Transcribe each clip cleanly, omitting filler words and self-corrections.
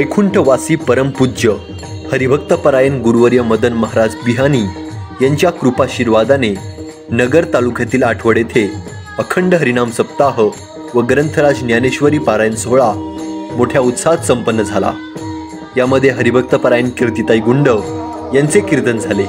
वैकुंठवासी परमपूज्य हरिभक्तपरायण गुरुवर्य मदन महाराज बिहानी यांच्या कृपाशीर्वादाने नगर तालुक्यातील आठवड येथे अखंड हरिनाम सप्ताह व ग्रंथराज ज्ञानेश्वरी पारायण सोहळा मोठ्या उत्साहात संपन्न झाला। यामध्ये हरिभक्तपरायण कीर्तिताई गुंड यांचे कीर्तन झाले।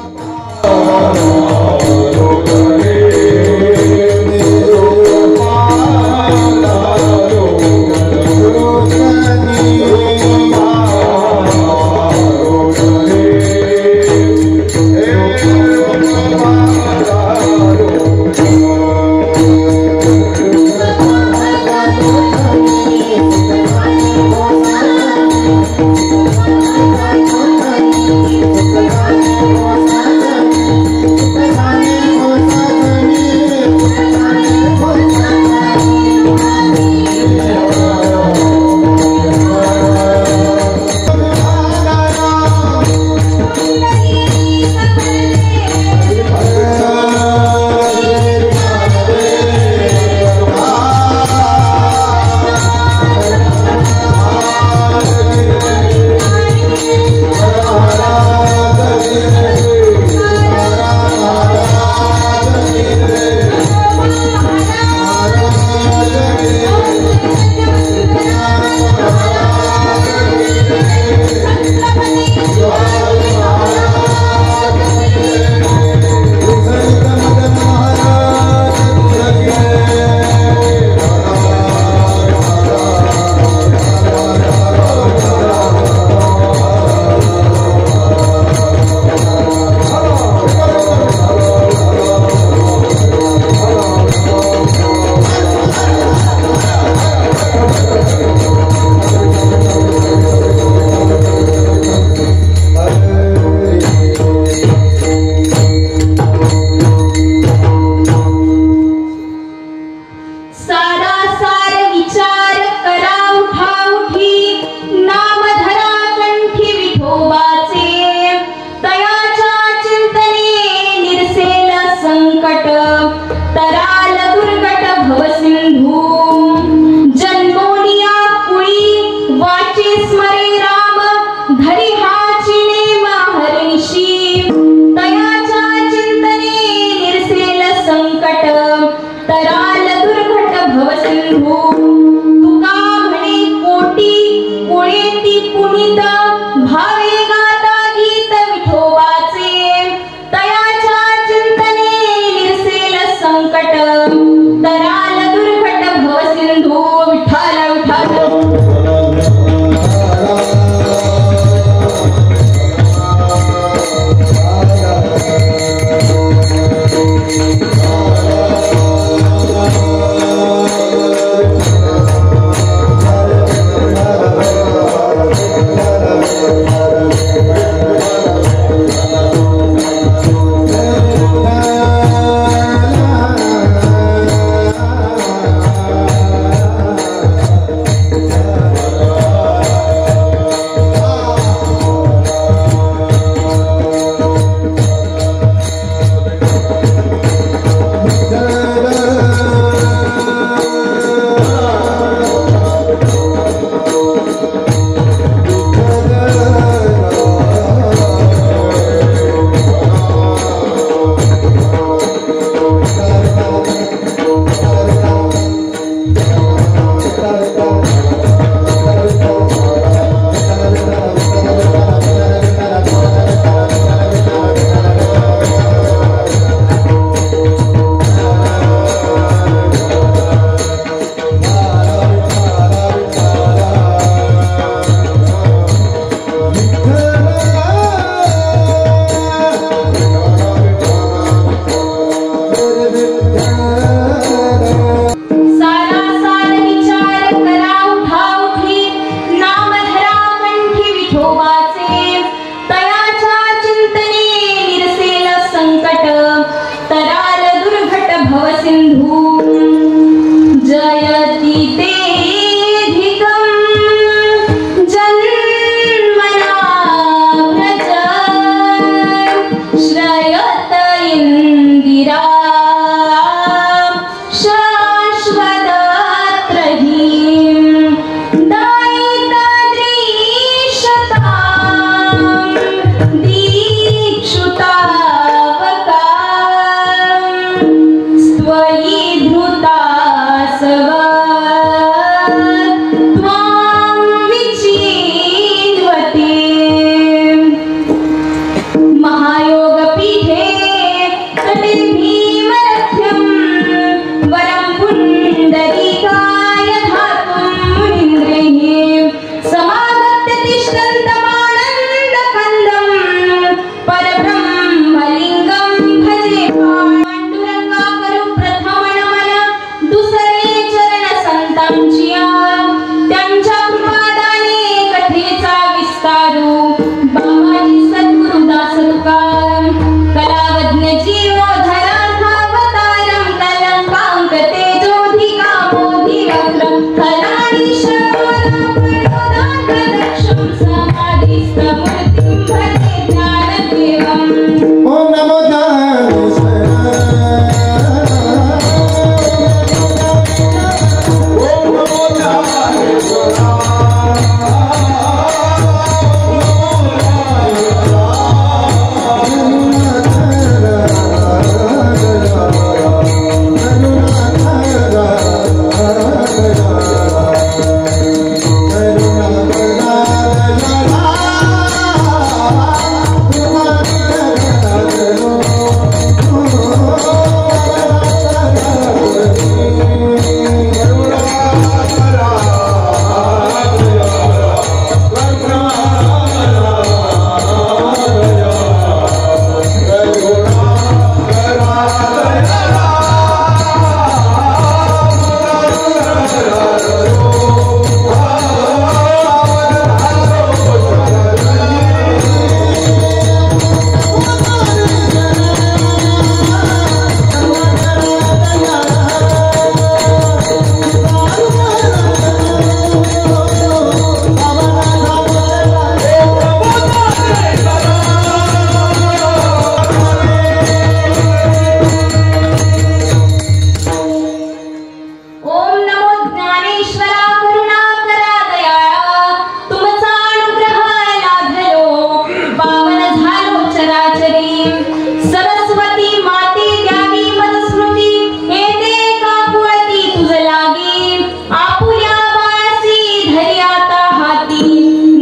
सरस्वती माते द्यावी मदस्मृती, येते का कुळती तुझ लागी, आपुल्या बाळासी धरी आता हाती,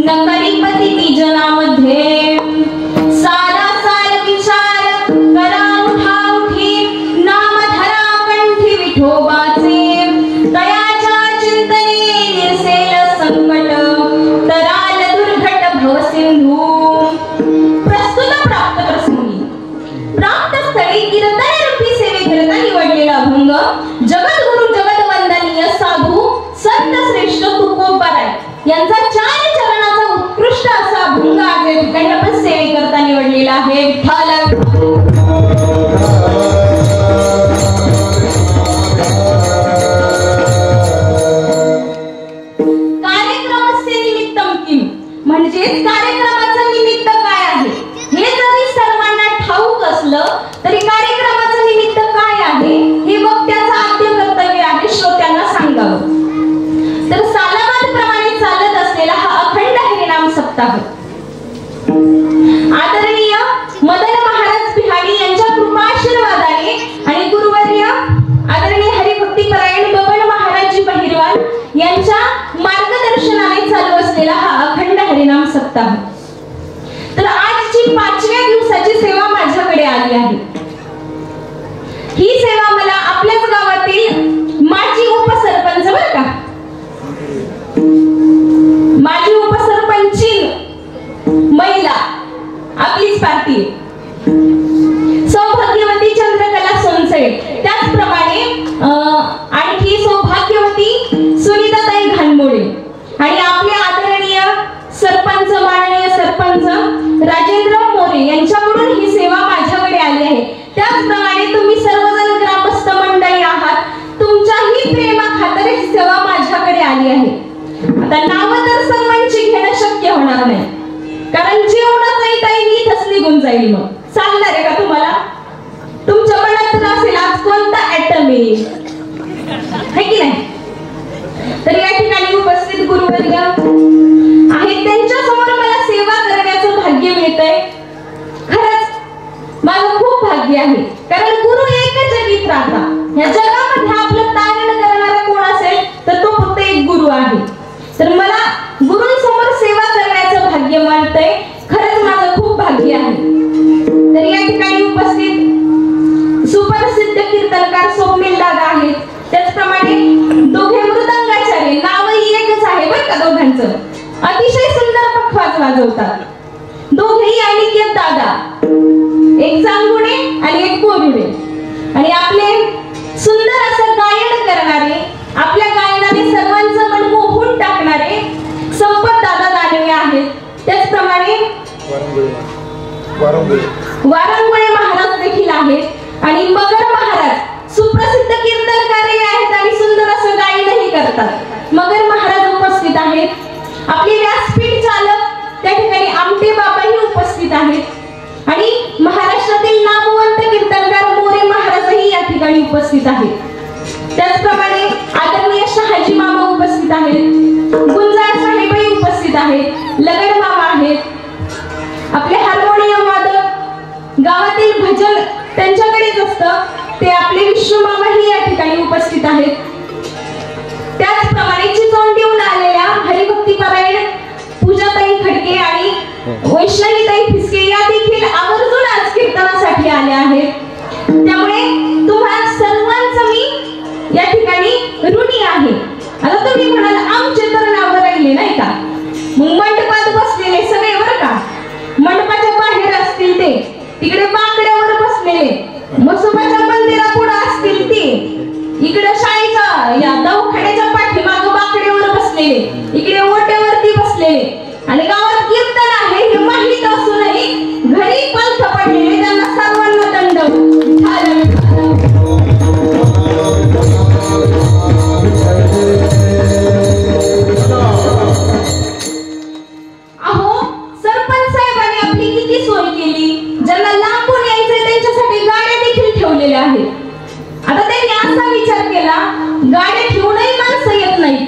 न करी पती जनामध्ये, सारा सार विचार करा उठा उठी, नाम धरा कंठी विठोबाचे, तयाच्या चिंतने निरसेल संकट, तराल दुर्घट भवसिंधू. प्रस्तुत प्राप्त प्रसंगी प्राप्त स्थळी कीर्तन रूपी सेवेकरता निवडलेला अभंग जगद्गुरु जगदवंदनीय साधू संत श्रेष्ठ तुकोबाराय यांचा 4 चरणाचा उत्कृष्ट असा अभंग आज या ठिकाणी आपण सेवेकरता निवडलेला आहे. कार्यक्रमस्य निमित्तम किम, म्हणजेच कार्यक्रमाचं निमित्त काय आहे हे जरी सर्वांना ठाऊक असलं तरी कार्यक्रमाचं निमित्त काय आहे हे वक्त्याचं आद्य कर्तव्य आहे श्रोत्यांना सांगावं. तर सालाबाद प्रमाणे चालत असलेला हा अखंड हरिनाम सप्ताह आदरणीय मदन महाराज बिहाडी यांच्या कृपा आशीर्वादाने आणि गुरुवर्य आदरणीय हरिभक्तीपरायण बबन महाराजजी बहिरवाल यांच्या मार्गदर्शनाने चालू असलेला हा अखंड हरिनाम सप्ताह. तर आजची 5व्या दिवसाची सेवा माझ्याकडे आली आहे. ही सेवा मला आपल्याच गावातील माजी उपसरपंच बरं का, माजी उपसरपंची महिला आपलीच पार्टी सौभाग्यवती चंद्रकला सोनसळे, त्याचप्रमाणे आणखी सौभाग्यवती सुनीताताई घानमोडे आणि आपले आदरणीय सरपंच माननीय सरपंच राजेंद्र मोरे यांच्याकडून ही सेवा माझ्याकडे आली आहे. त्याचप्रमाणे तुम्ही सर्वजण ग्रामस्थ मंडळी आहात, तुमच्याही प्रेमाखातर ही सेवा माझ्याकडे आली आहे. आता नाव तर सर्वांची घेणं शक्य होणार नाही, कारण जेवणाच नाही काही नीटच निघून जाईल. मग चालणार आहे का तुम्हाला? तुमच्या मनात तर असेल आज कोणता ऍटम येईल, है की नाही? तर या ठिकाणी उपस्थित गुरुवर्ग आहेत, त्यांच्या समोर मला सेवा करण्याचं भाग्य मिळतंय. खरंच माझं खूप भाग्य आहे, कारण गुरु एक जगीत राहता. या जगामध्ये आपलं तारण करणारा कोण असेल तर तो फक्त एक गुरु आहे. तर मला गुरूंसमोर सेवा करण्याचं भाग्य मिळतंय. खरंच माझं खूप भाग्य आहे. तर या ठिकाणी उपस्थित सुप्रसिद्ध कीर्तनकार स्वप्नील दादा आहेत, त्याचप्रमाणे दोघे मृदंगाचार्य, नावही एकच आहे बरं का दोघांचं, अतिशय सुंदर पखवाज वाजवतात. दोघेही अनिकेत दादा, एक चांगुडे आणि एक कोरुडे, आणि आपले सुंदर असं गायन करणारे, आपल्या गायनाने सर्वांचं मन मोहून टाकणारे संपत दादा दानवे आहेत. त्याचप्रमाणे वारंगुळे महाराज देखील आहेत आणि मगर महाराज सुप्रसिद्ध कीर्तनकारही आहेत आणि सुंदर असं गायनही करतात. मगर महाराज उपस्थित आहेत. आपले व्यासपीठ चालक त्या ठिकाणी आमटे बाबाही उपस्थित आहेत आणि महाराष्ट्रातील नामवंत कीर्तनकार मोरे महाराजही या ठिकाणी उपस्थित आहेत. त्याचप्रमाणे आदरणीय शहाजी मामा उपस्थित आहेत, गुंजाळ साहेबही उपस्थित आहेत, लगड मामा आहेत. आपले हार्मोनियम वादक गावातील भजन त्यांच्याकडेच असतं ते आपले विश्व मामाही या ठिकाणी उपस्थित आहेत. त्याचप्रमाणे चिचोंडीहून आलेल्या हरिभक्तीपरायण पूजाताई खडके आणि वैष्णवीताई फिसके या देखील आवर्जून आज कीर्तनासाठी आल्या आहेत. त्यामुळे तुम्हा सर्वांचं मी या ठिकाणी ऋणी आहे. आता तुम्ही म्हणाल आमचे तर नाव राहिले नाही का, मग मंडपात बसलेले सगळे बरं का, मंडपाच्या बाहेर असतील ते, तिकडे बाकड्यावर बसलेले, मसोबाच्या मंदिरापुढे असतील ते, इकडे शाळेच्या या दवाखान्याच्या पाठीमागे बाकड्यावर बसलेले, इकडे ओट्यावरती बसलेले, आणि गावात कीर्तन आहे हे माहीत असूनही घरी पंथ पडलेले त्यांना सर्वांना दंडवत. अहो सरपंच साहेबांनी आपली किती सोय केली, ज्यांना लांबून यायचे त्यांच्यासाठी गाड्या देखील ठेवलेल्या आहेत. आता त्यांनी असा विचार केला गाड्या ठेवूनही माणसं येत नाहीत,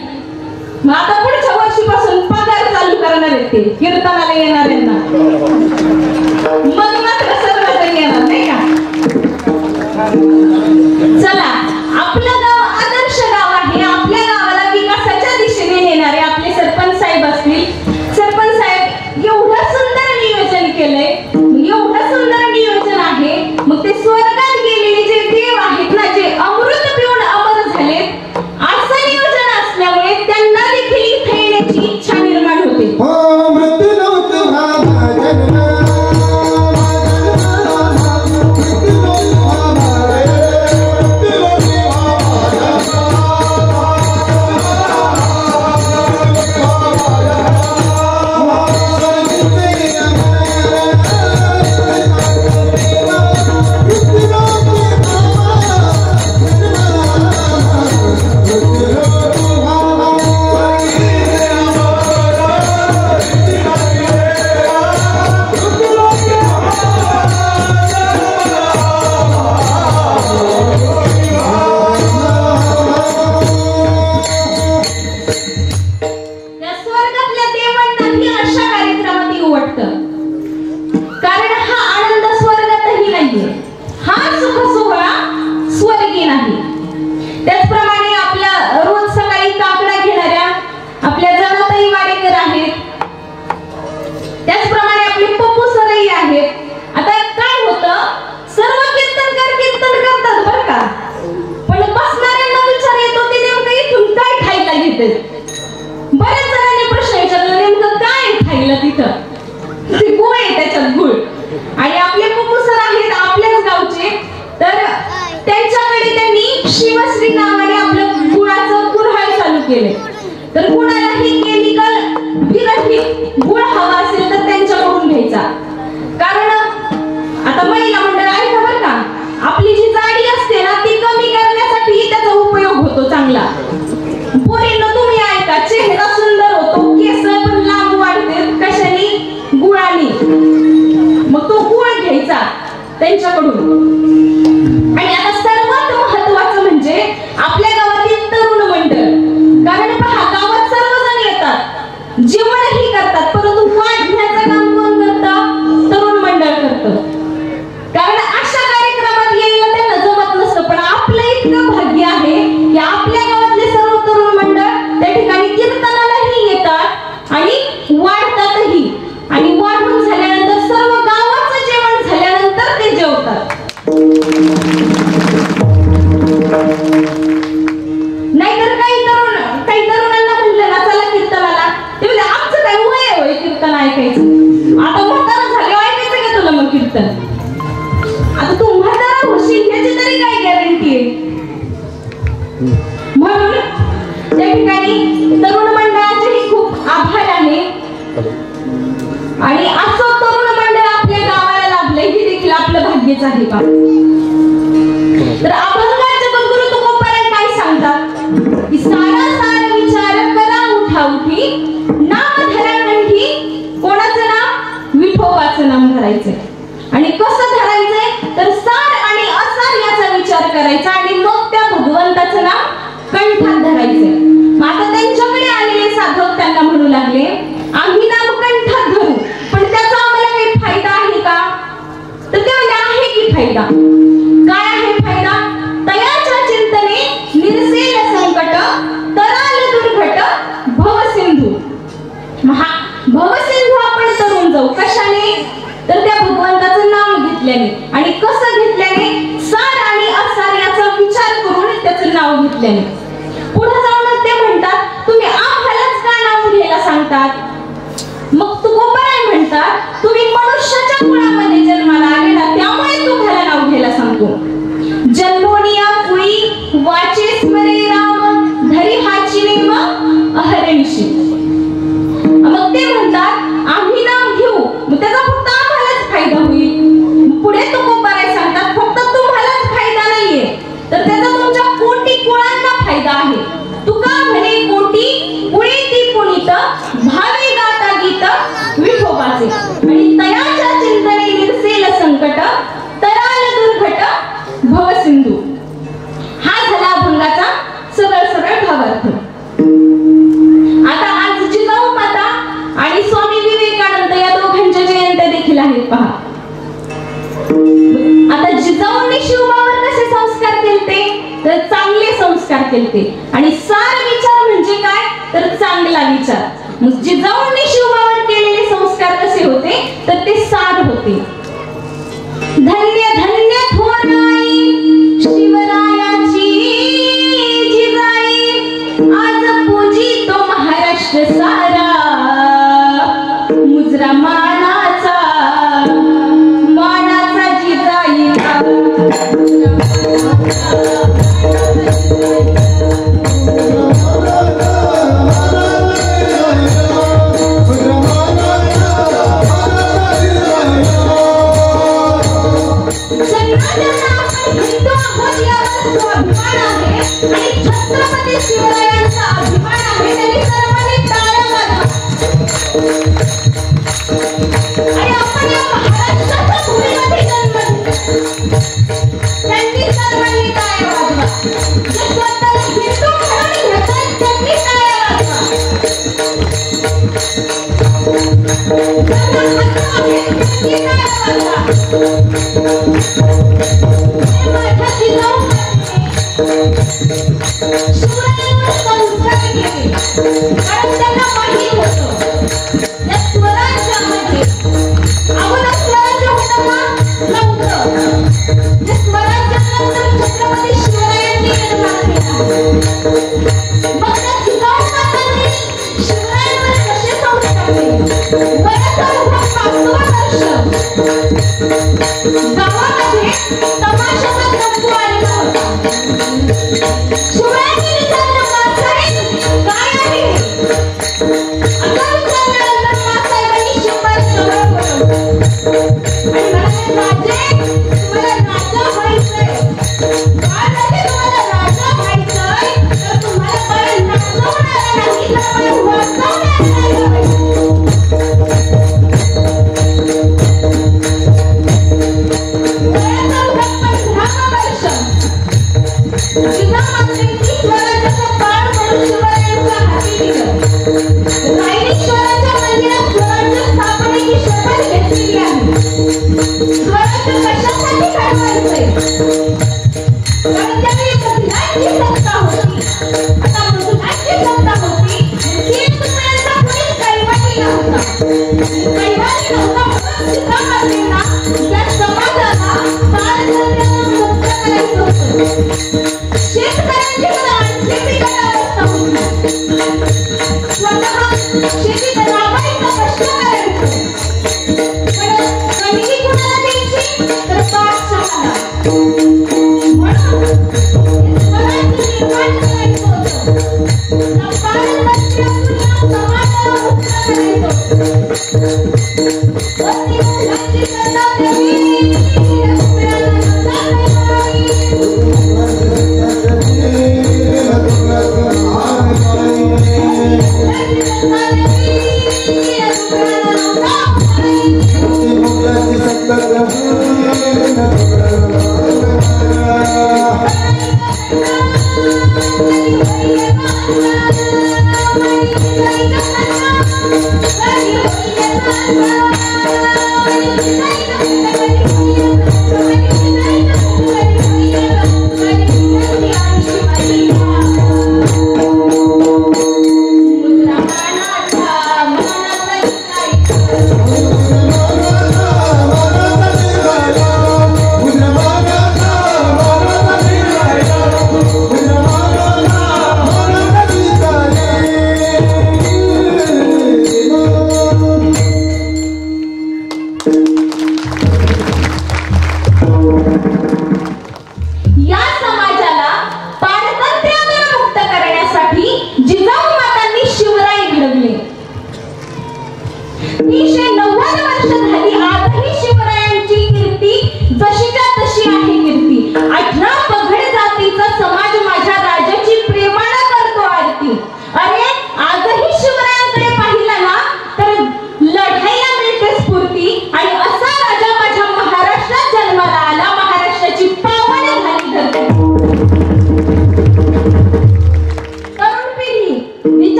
मग आता पुढच्या वर्षीपासून पगार चालू करणार आहेत ते कीर्तनाला येणाऱ्यांना, मग मात्र सर्वजण येणार नाही का. स्वर्गात गेलेले जे देव आहेत ना, जे अमृत पिऊन अमर झालेत, असं नियोजन असल्यामुळे त्यांना देखील इथे येण्याची इच्छा निर्माण होते. बऱ्याच जणांनी प्रश्न विचारला, नेमकं काय खायला तिथं? ते गुळ आहे, त्याच्यात गुळ. आणि आपले पप्पू सर आहेत आपल्याच गावचे, तर त्यांच्याकडे त्यांनी शिवश्री नावाने आपलं गुळाचं कुऱ्हाड चालू केले. तर कुणालाही केमिकल विरहित गुळ हवा असेल तर त्यांच्याकडून घ्यायचा. कारण आता महिला मंडळ ऐका बरं का, आपली जी जाडी असते ना ती कमी करण्यासाठी त्याचा उपयोग होतो चांगला. पोरींनो तुम्ही ऐका, चेहरा सुंदर होतो, केस पण लांब वाढते, कशाने? गुळाने. मग तो गुळ घ्यायचा त्यांच्याकडून. आणि आता सर्वात महत्वाचं म्हणजे आपल्या गावातील तरुण मंडळ. कारण पहा, गावात सर्वजण येतात, जेवणही करतात, परंतु वाढण्याचं काम कोण करतं? तरुण मंडळ करतं. कारण अशा कार्यक्रमात यायला त्यांना जमत नसतं, पण आपलं इतकं भाग्य आहे की आपल्या गावातले सर्व तरुण मंडळ त्या ठिकाणी कीर्तनालाही येतात आणि वाढतातही. आणि वाढून झाल्यानंतर सर्व गावाचं जेवण झाल्यानंतर ते जेवतात. नाहीतर काही तरुणांना म्हणलं ना चला कीर्तनाला, ते म्हणजे आमचं काय वय आहे होय कीर्तन ऐकायचं? आता म्हातारा झाले ऐकायचं का तुला मग कीर्तन? आता तू म्हातारा होशील याची तरी काय गॅरंटी आहे? म्हणून त्या ठिकाणी तरुण मंडळाचेही खूप आभार आहे. आणि असं तरुण मंडळ आपल्या गावाला लाभले हे देखील आपलं भाग्यच आहे का? तर अभंगाचे गुरु तुकोबाराय काय सांगतात की सारा सार विचार करा उठा उठी, नाम धरा कंठी. कोणाचं नाम? विठोबाचं नाम धरायचंय. आणि कसं धरायचंय? तर सार आणि असार याचा विचार करायचा आणि मग त्या भगवंताचं नाम कंठात धरायचंय. मग आता त्यांच्याकडे आलेले साधक त्यांना म्हणू लागले, आम्ही नाम कंठात धरू, पण त्याचा आम्हाला काही फायदा आहे का? तर ते म्हणजे आहे की फायदा. काय आहे फायदा? तयाच्या चिंतने निरसेल संकट, तराल दुर्घट भवसिंधू. भवसिंधू आपण तरुण जाऊ कशाने? तर त्या भगवंताचं नाव घेतल्याने. आणि कसं घेतल्याने? सार आणि असार याचा विचार करून त्याचं नाव घेतल्याने. पुढे जाऊनच ते म्हणतात, तुम्ही आम्हालाच का नाव घ्यायला सांगतात? मग तुकोबाराय म्हणतात, तुम्ही मनुष्याच्या कुळामध्ये जन्माला आले ना, त्यामुळे तुम्हाला नाव घ्यायला सांगतो. जन्मोनिया कुळी वाचे स्मरे राम, धरी हाची नेम अहर्निशी. मग ते म्हणतात आम्ही नाव घेऊ, मग त्याचा फक्त आम्हालाच फायदा होईल. पुढे तुकोबाराय सांगतात, फक्त तुम्हालाच फायदा नाहीये, तर त्याचा तुमच्या कोटी कुळांना फायदा आहे. तुका म्हणे कोटी कुळे ती पुनीत, भावे गाता गीत विठोबाचे. आणि तयाच्या चिंतने निरसेल संकट, तराल दुर्घट भवसिंधू. हा झाला अभंगाचा सरळ भावार्थ. आता आज जिजाऊ माता आणि स्वामी विवेकानंद या दोघांच्या जयंत्या देखील आहेत पहा. आता जिजाऊंनी शिवबावर कसे संस्कार केलते? तर चांगले संस्कार केलते. आणि सार विचार म्हणजे काय? तर चांगला विचार. मग जिजाऊंनी शिवबावर केलेले संस्कार कसे होते? तर ते सार होते. धन्य धन्य थोर जन्मजन्म आपण हिंदू आहोत यावर स्वाभिमान आहे आणि छत्रपती शिवरायांचा अभिमान आहे. त्यांनी सर्वांनी टाळ्या वाजवा. आणि आपण या महाराष्ट्राच्या भूमीमध्ये जन्म घेतला. त्यांनी सर्वांनी टाळ्या वाजवा. जे स्वतःला हिंदू म्हणून घेतात त्यांनी टाळ्या वाजवा. माझ्या जिजाऊ शिवरायांवर संस्कार केले कारण त्यांना माहित होतं या स्वराज्यामध्ये अगोदर स्वराज्य होतं का नव्हतं. या स्वराज्यानंतर छत्रपती शिवरायांनी निर्माण केला. मग त्या जिजाऊ मातांनी शिवरायांवर कसे संस्कार केले. बरंच अनुभव 5 वर्ष गावामध्ये तमाशाचा तंबू आलेला होता. शिवरायांनी विचारलं मासाहेब काय आहे. असा विचारल्यानंतर मासाहेबांनी शिवराज जवळ बोलवलं आणि म्हणाले राजे तुम्हाला राजा व्हायचंय. काय राजे तुम्हाला राजा व्हायचंय तर तुम्हाला बरं नाचवणारा नाही तर बरं वाजवणारा नाही.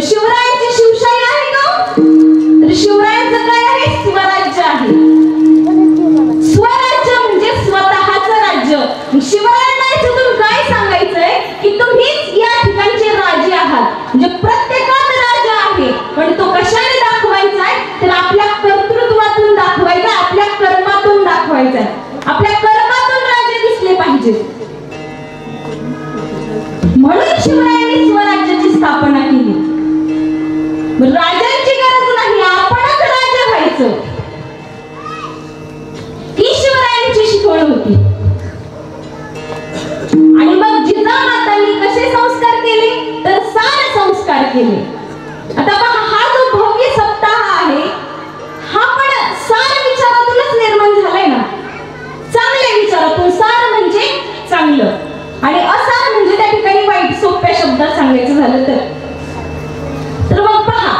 शिवरायांची शिवशाही आहे का? तर शिवरायांचं काय आहे? स्वराज्य आहे. स्वराज्य म्हणजे स्वतःचं राज्य. शिवरायांना याच्यातून काय सांगायचंय की तुम्हीच या ठिकाणचे राजे आहात. म्हणजे प्रत्येकात राजा आहे पण तो कशा राजांची गरज नाही, आपणच राजा व्हायचं, ही शिवरायांची शिकवण होती. आणि मग जिजामातांनी कसे संस्कार केले तर सार संस्कार केले. आता पहा, हा जो भव्य सप्ताह आहे हा पण सार विचारातूनच निर्माण झालाय ना. चांगल्या विचारातून, सार म्हणजे चांगलं आणि असार म्हणजे त्या ठिकाणी वाईट, सोप्या शब्दात सांगायचं झालं तर मग पहा,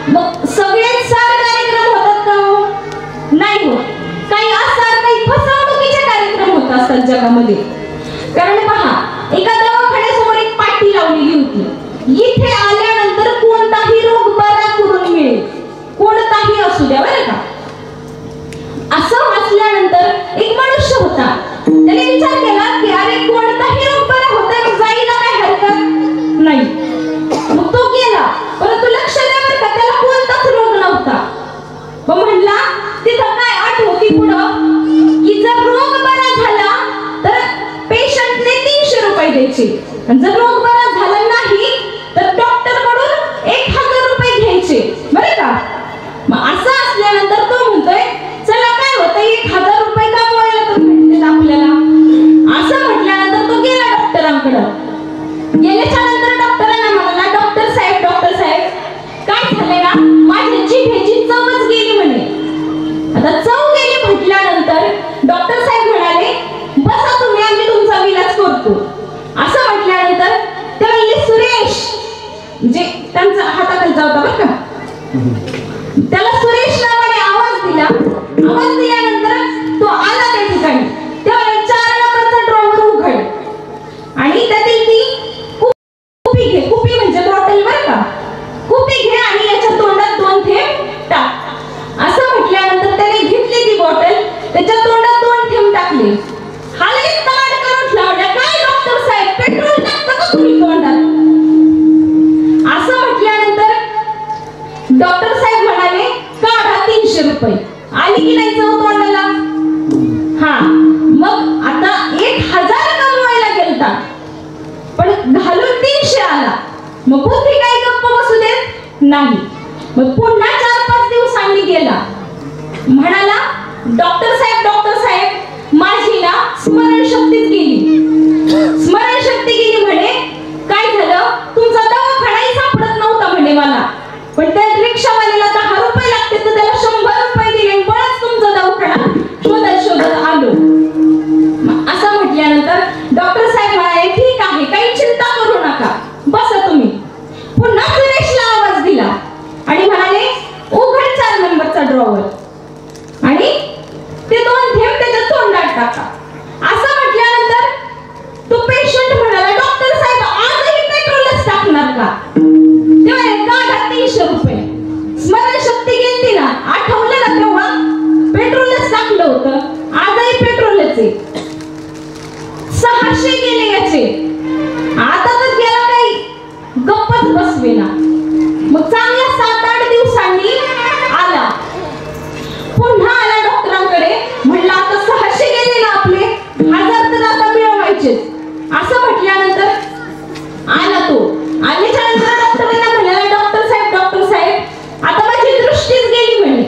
मग सगळेच सार कार्यक्रम होतात का? नाही होत. काही असार, काही फसवणुकीचे कार्यक्रम होत असतात जगामध्ये. कारण पहा, एका दवाखान्यासमोर एक पाटी लावलेली होती, इथे आल्यानंतर कोणताही रोग बरा करून मिळेल, कोणताही असू द्या बरं का. असं वाचल्यानंतर एक मनुष्य होता, त्याने विचार केला की अरे कोणताही रोग बरा होतोय, मग जायला काय हरकत नाही. मग तो गेला, परंतु लक्ष द्यावर का त्याला कोणताच रोग नव्हता. मग म्हणला तिथं काय अट होती पुढं की जर रोग बरा झाला तर पेशंटने 300 रुपये द्यायचे, आणि जर रोग बरा झाला नाही तर डॉक्टर कडून 1000 रुपये घ्यायचे बरं का. मग असं असल्यानंतर तो म्हणतोय चला काय होतं 1000 रुपये का बोलायला तर भेटतील आपल्याला. असं म्हटल्यानंतर तो गेला डॉक्टरांकडे. गेल्याच्या नंतर डॉक्टरांना म्हणाला डॉक्टर साहेब काय झालंय ना, माझी जिभेची चवच गेली म्हणे. आता चव गेली म्हटल्यानंतर डॉक्टर साहेब म्हणाले बसा तुम्ही, आम्ही तुमचा इलाज करतो. असं म्हटल्यानंतर ते म्हणले सुरेश, म्हणजे त्यांचा हाताखालचा होता बरं का, त्याला सुरेश नावाने आवाज दिला. आवाज दिल्यानंतर तो आला त्या ठिकाणी. तेव्हा 4 नंबरचा ड्रॉवर उघड आणि त्यातील ती कुपी घे, कुपी म्हणजे बॉटल बरं का, कुपी घे आणि याच्या तोंडात 2 थेंब टाक. असं म्हटल्यानंतर त्याने घेतली ती बॉटल, त्याच्या तोंडात 2 थेंब टाकले. हा लगेच ताड करून लावला, काय डॉक्टर साहेब पेट्रोल टाकता का तुम्ही तोंडात? असं म्हटल्यानंतर डॉक्टर साहेब म्हणाले काढा 300 रुपये. आली की नाही चव तोंडाला? हा. मग आता 1000 कमवायला गेलता पण घालून 300 आला. मग बुद्धी काय गप्प बसू देत नाही. मग पुन्हा 4-5 दिवसांनी गेला, म्हणाला डॉक्टर साहेब माझी ना स्मरणशक्तीच गेली. स्मरणशक्ती गेली म्हणे. काय झालं, तुमचा दवाखानाही सापडत नव्हता म्हणे मला, पण त्या रिक्षावाल्याला 10 रुपये लागते तर त्याला 100 रुपये दिले, बरंच तुमचा दवाखाना शोधत आलो. असं म्हटल्यानंतर डॉक्टर साहेब म्हणाले ठीक आहे, काही चिंता करू नका, बसा तुम्ही. पुन्हा सुरेशला आवाज दिला आणि म्हणाले उघड 4 नंबरचा ड्रॉवर आणि ते 2 थेंब त्याच्या तोंडात टाका. असं म्हटल्यानंतर तो पेशंट म्हणाला डॉक्टर साहेब आजही पेट्रोलच टाकणार का? तेव्हा काढा 300 रुपये. स्मरणशक्ती गेली ना, आठवलं ना तेव्हा पेट्रोलच टाकलं होतं, आजही पेट्रोलच आहे. 600 गेले याचे. आता तर गेला काही गप्पच बसवेना. मग चांगल्या 7-8 दिवसांनी आला, पुन्हा आला डॉक्टरांकडे. म्हणलं आता 600 गेले ना आपले, 1000 तर आता मिळवायचे. असं म्हटल्यानंतर आला तो. आल्याच्या नंतर डॉक्टरांना म्हणाला डॉक्टर साहेब आता माझी दृष्टीच गेली म्हणे.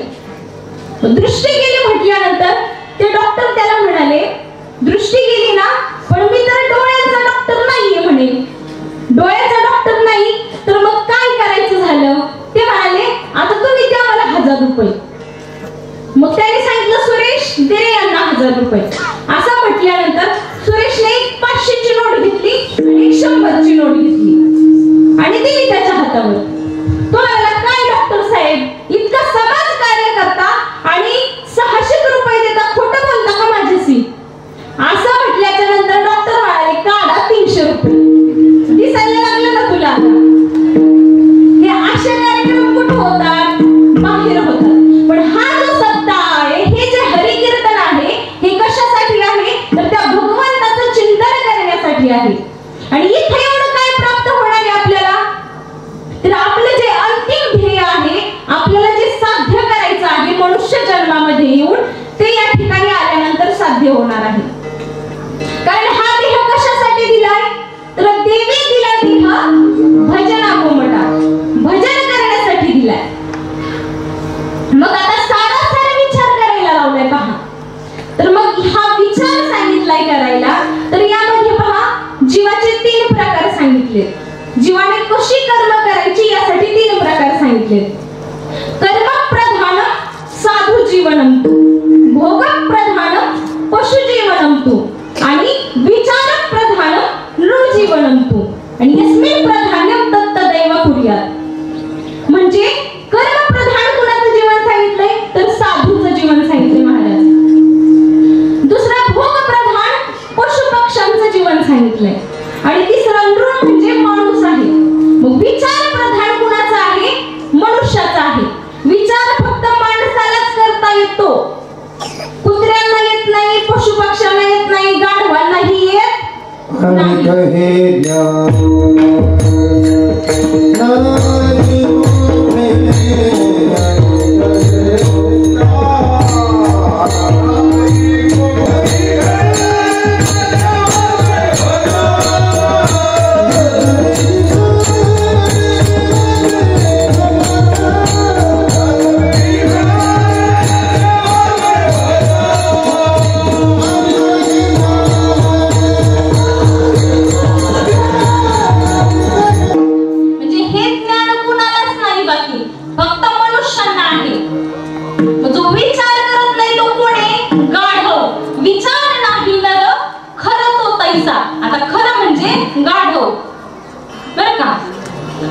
दृष्टी गेली म्हटल्यानंतर ते डॉक्टर त्याला म्हणाले दृष्टी गेली ना, पण मी तर डोळ्याचा डॉक्टर नाहीये म्हणे. डोळ्याचा डॉक्टर नाही तर मग काय करायचं झालं? ते म्हणाले आता तुम्ही द्या मला 1000 रुपये. मग त्याने सांगितलं सुरेश दे रे यांना 1000 रुपये. असं म्हटल्यानंतर सुरेशने 500 ची नोट घेतली आणि 100 ची नोट घेतली आणि दिली त्याच्या हातावर. तो म्हणाला काय डॉक्टर साहेब इतका समाज कार्य करता आणि 600 रुपये देता, खोटं बोलता का माझ्याशी? असं म्हटल्याच्या नंतर डॉक्टर म्हणाले काढा 300 रुपये. दिसायला लागलं ना तुला? हे असे कार्यक्रम कुठे होतात? बाहेर होतात. पण हा जो सप्ताह आहे, हे जे हरिकीर्तन आहे, हे कशासाठी आहे तर त्या भगवंताचं चिंतन करण्यासाठी आहे. आणि इथे एवढं काय प्राप्त होणार आहे आपल्याला? तर आपलं जे अंतिम ध्येय आहे, आपल्याला जे साध्य करायचं आहे मनुष्य जन्मामध्ये येऊन, ते या ठिकाणी आल्यानंतर साध्य होणार आहे. कारण हा देह कशासाठी दिलाय तर देवी दिला देह भजना कोमटा, भजन करण्यासाठी दिला. सांगितले. कर्मप्रधान साधू जीवनंतु, भोगप्रधान पशुजीवनंतु आणि विचारप्रधान नृजीवनंतु आणि यस्मिन् प्राधान्यं तत्तदैव कुर्यात्. म्हणजे कर्मप्रधान कुणाचं जीवन सांगितलंय तर साधूचं जीवन सांगितलंय महाराज. दुसरा भोगप्रधान पशुपक्ष्यांचं जीवन सांगितलंय आणि तिसरा नृ म्हणजे माणूस आहे. मग विचारप्रधान कुणाचा आहे? मनुष्याचा आहे. विचार फक्त माणसालाच करता येतो, कुत्र्यांना येत नाही, पशुपक्ष्यांना येत नाही, गाढवांनाही येत नाही.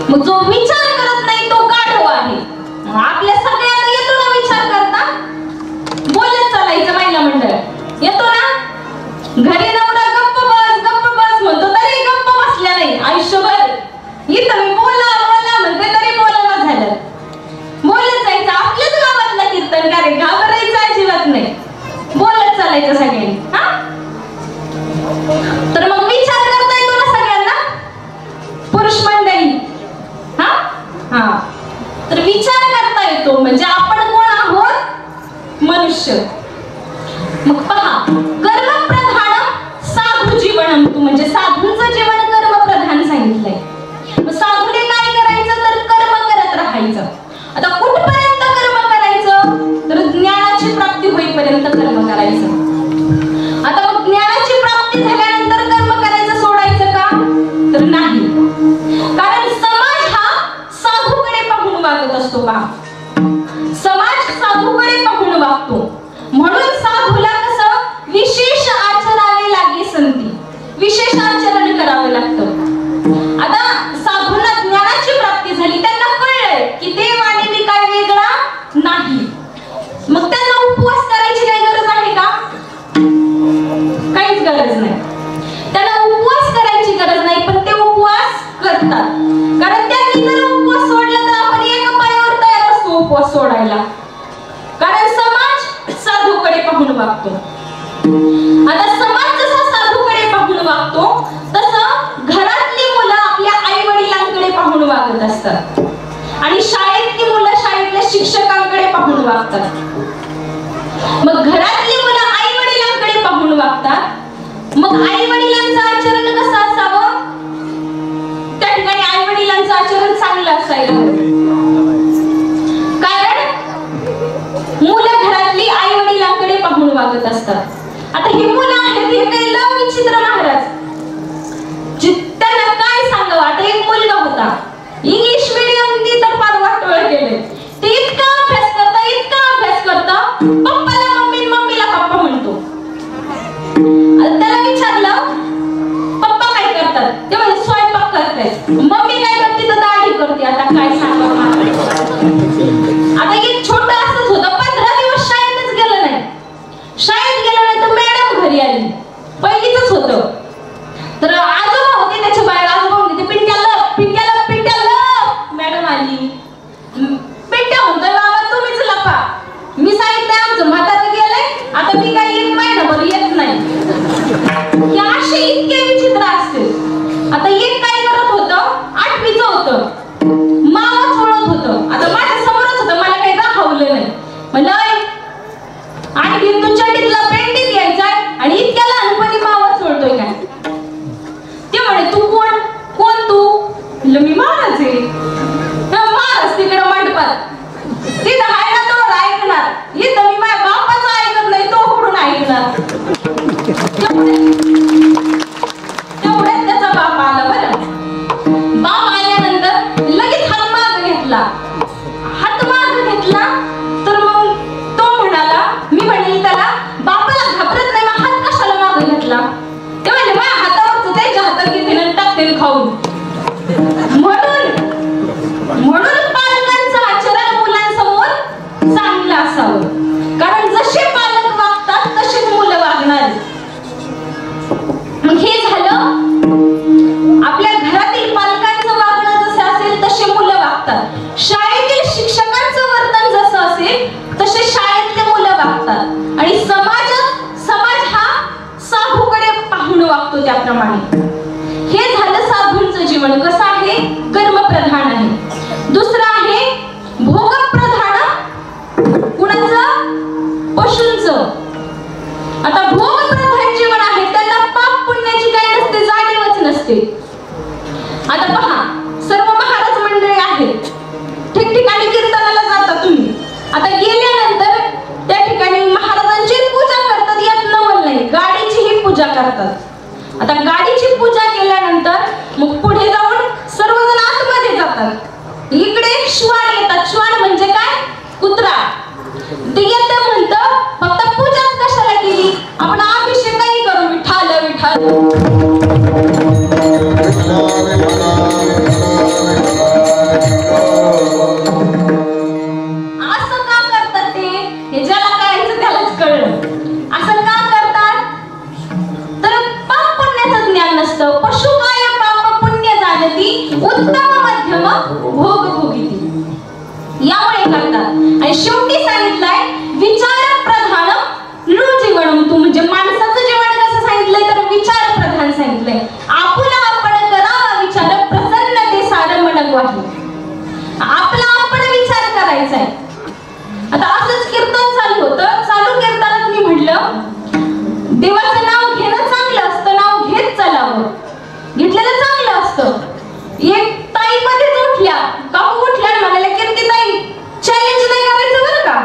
मग जो विचार करत नाही तो गाढव आहे. आपल्या सगळ्यांना येतो ना विचार करता? बोलत चालायचं महिला मंडळ येतो ना? घरी नवरा गप्प बस म्हणतो तरी गप्प बसल्या नाही आयुष्यभर. इथं मी बोला म्हणते तरी बोलायला झालं. बोलत जायचं. आपल्याच गावातला कीर्तनकार आहे, घाबरायचं अजिबात नाही, बोलत चालायचं सगळ्यांनी. तर मग विचार करता येतो ना सगळ्यांना पुरुष मंडळी? तर विचार करता येतो म्हणजे आपण कोण आहोत? मनुष्य. मग पहा, कर्मप्रधान साधू जीवनंतु म्हणजे साधूंचं जीवन कर्मप्रधान सांगितलंय. मग साधूने काय करायचं तर कर्म करत राहायचं. आता कुठपर्यंत कर्म करायचं तर ज्ञानाची प्राप्ती होईपर्यंत कर्म करायचं. आता मग ज्ञानाची प्राप्ती झाल्यानंतर कर्म करायचं सोडायचं का तर नाही. कारण समाज हा साधूकडे पाहून वागत असतो बा. समाज साधूकडे पाहून वागतो म्हणून साधूला कसं विशेष आचरावे लागे संती, विशेष आचरण करावे लागतं. आता साधूंना ज्ञानाची प्राप्ती झाली, त्यांना कळलंय की देव आणि मी काय वेगळा नाही. मग त्यांना उपवास करायची काही गरज आहे का? काहीच गरज नाही. त्यांना उपवास करायची गरज नाही, पण ते उपवास करतात. कारण त्यांनी जर उपवास सोडला तर आपण एका पायावर तयार असतो उपवास सोडायला. कारण समाज साधूकडे पाहून वागतो. आता समाज जसा साधूकडे पाहून वागतो तसं घरातली मुलं आपल्या आई वडिलांकडे पाहून वागत असतात आणि शाळेतली मुलं शाळेतल्या शिक्षकांकडे पाहून वागतात. मग घरातली मुलं आई वडिलांकडे पाहून वागतात. मग आई वडिलांचं आचरण कसं असावं? त्या ठिकाणी आई वडिलांचं आचरण चांगलं असायला हवं. कारण मुलं घरातली आई वडिलांकडे पाहून वागत असतात. आता ही मुलं आहेत हे काही लव विचित्र महाराज, त्यांना काय सांगावं? आता एक मुलगा होता इंग्लिश मीडियमनी तर फार वाटोळ केले. ते इतका अभ्यास करता पप्पाला मम्मी, मम्मीला पप्पा म्हणतो. त्याला विचारलं पप्पा काय करतात? ते म्हणजे स्वयंपाक करतायत. मम्मी काय करते तर दाढी करते. आता काय सांगावं? आता एक छोटं असंच होतं, 15 दिवस शाळेतच गेलं नाही. शाळेत गेलं नाही तर मॅडम घरी आली. पहिलीच होतं. तर आजोबा होते त्याच्या बाहेर. आजोबा म्हणते पिंट्याला मॅडम आली. पिंट्या म्हणतोय बाबा तुम्हीच लपा. मी सांगितलंय आमचं म्हातारं गेलंय, आता मी काही 1 महिनाभर येत नाही. हे असे इतके विचित्र असते. आता एक काय करत होतं, 8वीचं होतं, मावा चोळत होतं. आता माझ्या समोरच होतं, मला काही दाखवलं नाही. म्हणलं आणि तू चड्डीतला पेंडीत यायचा आणि इतक्या लहानपणी मावा चोळतोय काय? ते म्हणे तू कोण तू? म्हणलं मी महाराज आहे. महाराज तिकडे मंडपात तिथं आहे ना, तो ऐकणार. इथं मी माझ्या बापाचं ऐकत नाही, तो कुठून ऐकणार? तेवढ्यात त्याचा बाप आला. बरं, बाप आल्यानंतर लगेच हात मागं घेतला. हात मागे घेतला तर मग तो म्हणाला, मी म्हणेल त्याला, बापाला घाबरत नाही मग हात कशाला मागे घेतला? ते म्हणले, माझ्या हातावर त्याच्या हातात घेते आणि टाकते खाऊन. म्हणून पालकांचं आचरण मुलांसमोर चांगलं असावं, कारण जसे पालक वागतात तसेच मुलं वागणार. मग हे झालं, आपल्या घरातील पालकांचं वागणं जसं असेल तसे मुलं वागतात. शाळेतील शिक्षकांचं वर्तन जसं असेल तसे शाळेतले मुलं वागतात. आणि समाज हा साधूकडे पाहून वागतो त्याप्रमाणे. हे झालं साधूंचं जीवन कसं आहे, कर्मप्रधान आहे. दुसरं आहे भोगप्रधान. कुणाचं? पशूंचं. आता भोगप्रधान जीवन आहे, त्यांना पाप पुण्याची काय नसते, जाणीवच नसते. आता पहा, सर्व महाराज मंडळी आहेत, ठिकठिकाणी कीर्तनाला जाता तुम्ही. आता गेल्यानंतर त्या ठिकाणी महाराजांची पूजा करतात, यात नवल नाही, गाडीचीही पूजा करतात. आता गाडीची पूजा केल्यानंतर मग पुढे जाऊन सर्वजण आतमध्ये जातात. इकडे श्वान येतात. श्वान म्हणजे काय? कुत्रा. ते येतं म्हणतं, फक्त पूजाच कशाला केली, आपण अभिषेकही करू, विठ्ठल विठ्ठल. असं का करतात ते? हे ज्याला कळायचं त्यालाच कळलं. असं का करतात? तर पाप पुण्याचं ज्ञान नसतं. पशु काय पाप पुण्य जाणती, उत्तम मध्यम भोग भोगिती, यामुळे करतात. आणि शेवटी सांगितलंय विचार प्रधान नृजीवनम. तू म्हणजे माणसाचं जीवन कसं सांगितलंय तर विचार प्रधान सांगितलंय. आपला आपण करावा विचार, प्रसन्नते सार मन वाही. आपला आपण विचार करायचा आहे. आता असंच कीर्तन चालू होतं. चालू कीर्तनात मी म्हटलं, देवाचं नाव घेणं चांगलं असतं, नाव घेत चालावं, घेतलेलं चांगलं असतं. एक ताई मध्येच उठल्या, काकू उठल्या आणि म्हणाल्या, कीर्ती ताई चॅलेंज नाही करायचं बरं का.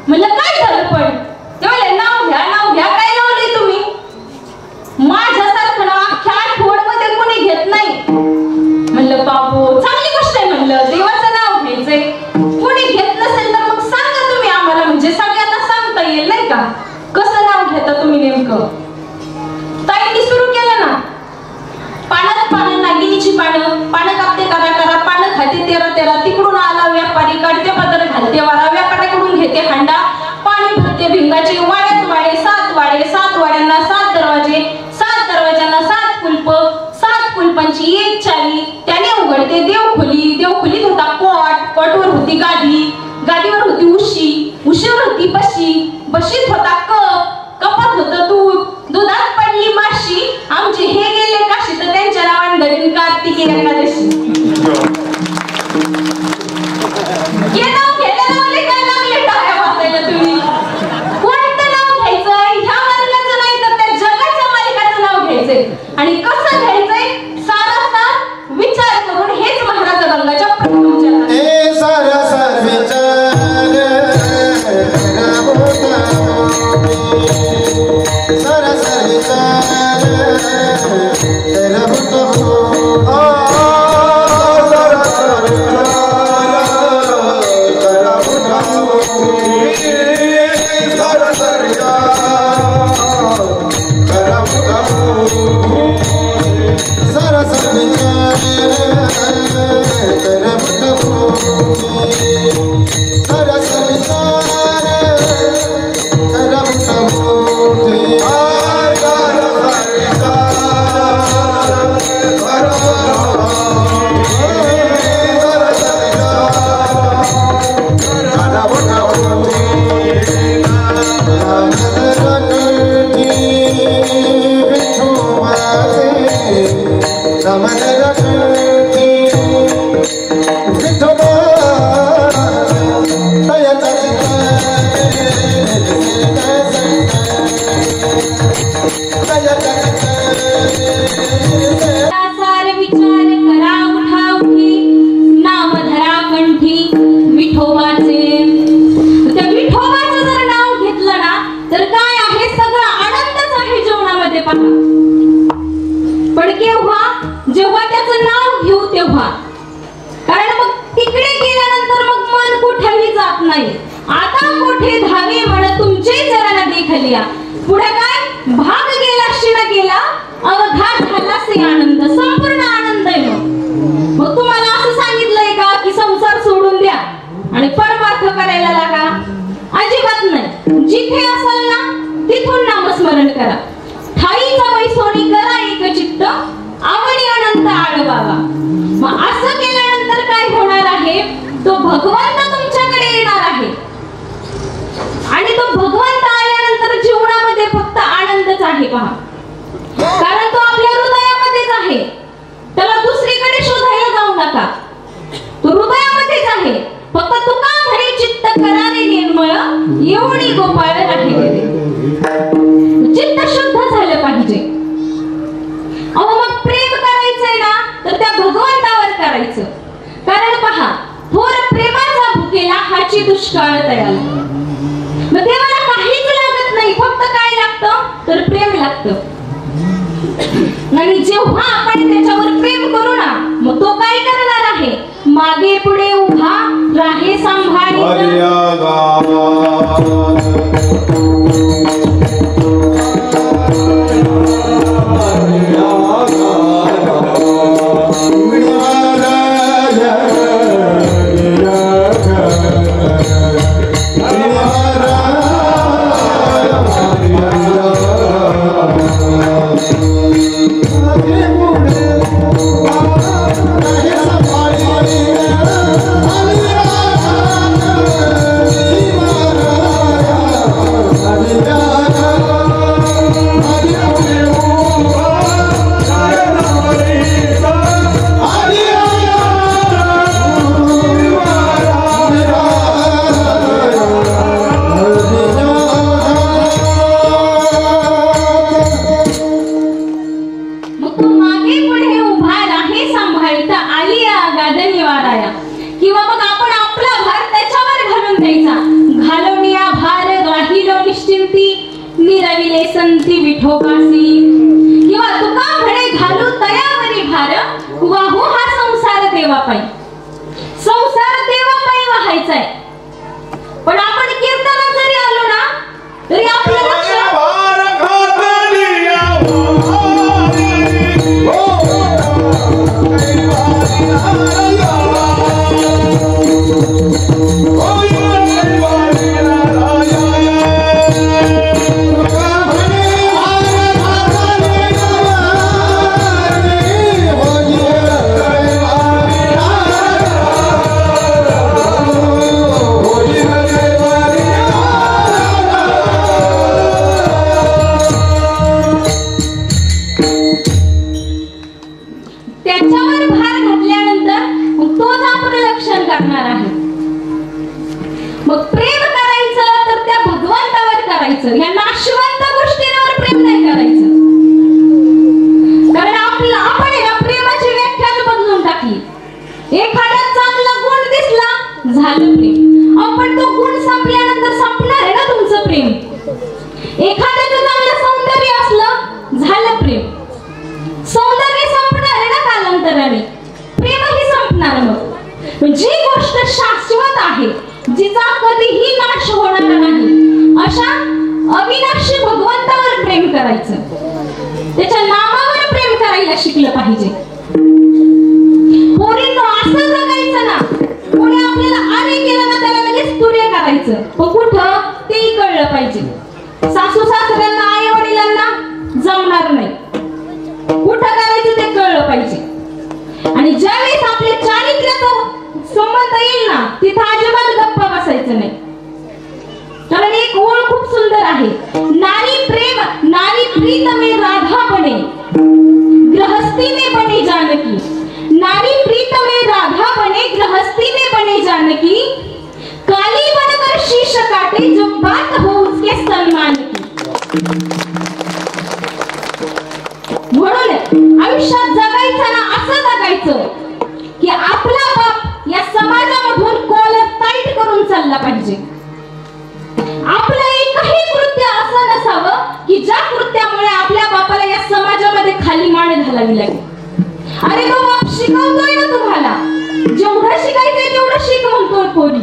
म्हणलं काय झालं पण? ते म्हणले, नाव घ्या, काय लावलंय तुम्ही? माझ्यासारखं नाव अख्ख्या आठवड्यामध्ये कोणी घेत नाही. म्हणलं बाबू चांगली गोष्ट आहे, म्हणलं देवाचं नाव घ्यायचंय. कोणी घेत नसेल तर मग सांगा तुम्ही आम्हाला, म्हणजे सगळ्यांना सांगता येईल नाही का, कसं नाव घेता तुम्ही नेमकं. ताईंनी सुरू केलं ना, पानं नागिनीची पानं कापते करा, पानं खाते तेरा, तिकडून आला व्यापारी, काढते पदर घालते वारा, व्यापाऱ्याकडून घेते हांडा, पाणी भरते भिंगाचे, वाड्यात वाडे, 7 वाडे, 7 वाड्यांना 7 दरवाजे, 7 दरवाज्यांना 7 कुलप, 7 कुलपांची 1 चावी, त्याने उघडते देवखोलीत होता कोटवर होती गादीवर होती उशीवर होती बशीत होता कपात होतं दुधात पडली माशी, आमचे हे गेले काशी तर त्यांच्या नावाने धरीन कार्तिकी एकादशी. हे नाव घ्यायला लावले काय लागले टाळ्या वाजायला तुम्ही? कोणतं नाव घ्यायचंय? ह्या वर्गाचं नाही तर त्या जगाच्या मालिकाचं नाव घ्यायचंय. आणि कसं घ्यायचंय? सारासार विचार करून. हेच महाराज रंगाच्या प्रथम हे सारासार विचार Vitor, नाही, आता मोठे धावे म्हण तुमचे जरा देखलिया. पुढे काय भाग गेला शिण गेला अवघा झाला से आनंद, संपूर्ण आनंद आहे. मग तुम्हाला असं सांगितलंय का की संसार सोडून द्या आणि परमार्थ करायला लागा? अजिबात नाही. जिथे असाल ना तिथून नामस्मरण करा. ठाईचा वैसोनी करा एक चित्त, आवडी अनंत आळवावा. मग असं केल्यानंतर काय होणार आहे? तो भगवंत तुमच्याकडे येणार आहे आणि तो भगवंत आल्यानंतर जीवनामध्ये फक्त आनंदच आहे. पहा, कारण तो आपल्या हृदयामध्येच आहे. त्याला दुसरीकडे शोधायला जाऊ नका, तो हृदयामध्येच आहे. फक्त तुका म्हणे चित्त कराने निर्मळ, एवढी गोपाळ राहिले. चित्त शुद्ध झालं पाहिजे. अहो मग प्रेम करायचंय ना तर त्या भगवंतावर करायचं. कारण पहा, थोर प्रेमाचा भुकेला हाची दुष्काळ तयार. मग देवाला काहीच लागत नाही, फक्त काय लागतं तर प्रेम लागतं. आणि जेव्हा आपण त्याच्यावर प्रेम करू ना मग तो काय करणार आहे? मागे पुढे उभा राहे सांभाळी. संती विठोबासी किंवा तुका म्हणे घालू तयावरी भार, वाहू हा संसार देवापायी. संसार देवापायी वाहायचा आहे. पण आपण कीर्तनात जरी आलो ना तरी आपलं लक्ष या नाशवंत गोष्टींवर प्रेम नाही करायचं. कारण आपण या प्रेमाची व्याख्याच बदलून टाकली. एखादा चांगला गुण दिसला झालं प्रेम. पण तो गुण संपल्यानंतर संपणार आहे ना तुमचं प्रेम. एखाद्याचं चांगलं सौंदर्य असलं झालं प्रेम. सौंदर्य संपणार आहे ना कालांतराने, प्रेमही संपणार. मग जी गोष्ट शाश्वत आहे, जिचा कधीही नाश होणार नाही, अशा अविनाशी भगवंतावर प्रेम करायचं. त्याच्या नामावर प्रेम करायला शिकलं पाहिजे. पोरींनो असं जगायचं ना, कोणी आपल्याला आरे केलं ना त्याला लगेच तुरे करायचं. पण कुठं तेही कळलं पाहिजे. सासू सासऱ्यांना आई वडिलांना जमणार नाही, कुठं करायचं ते कळलं पाहिजे. आणि ज्यावेळेस आपल्या चारित्र्याचा संबंध येईल ना तिथं अजिबात गप्पा बसायचं नाही. कारण एक ओळ खूप सुंदर आहे. नारी प्रेम नारी प्रीत में राधा बने, गृहस्थी में बने जानकी. नारी प्रीत में राधा बने, गृहस्थी में बने जानकी. काली बनकर शीश काटे, जब बात हो उसके सम्मान की. म्हणून आयुष्यात जगायचं ना असं जगायचं की आपला बाप या समाजामधून कॉलर टाईट करून चालला पाहिजे. आपलं एकही कृत्य असं नसावं की ज्या कृत्यामुळे आपल्या बापाला या समाजामध्ये खाली मान घालावी लागेल. अरे तो बाप शिकवतोय ना तुम्हाला, जेवढं शिकायचंय तेवढं शिक म्हणतोय कोणी.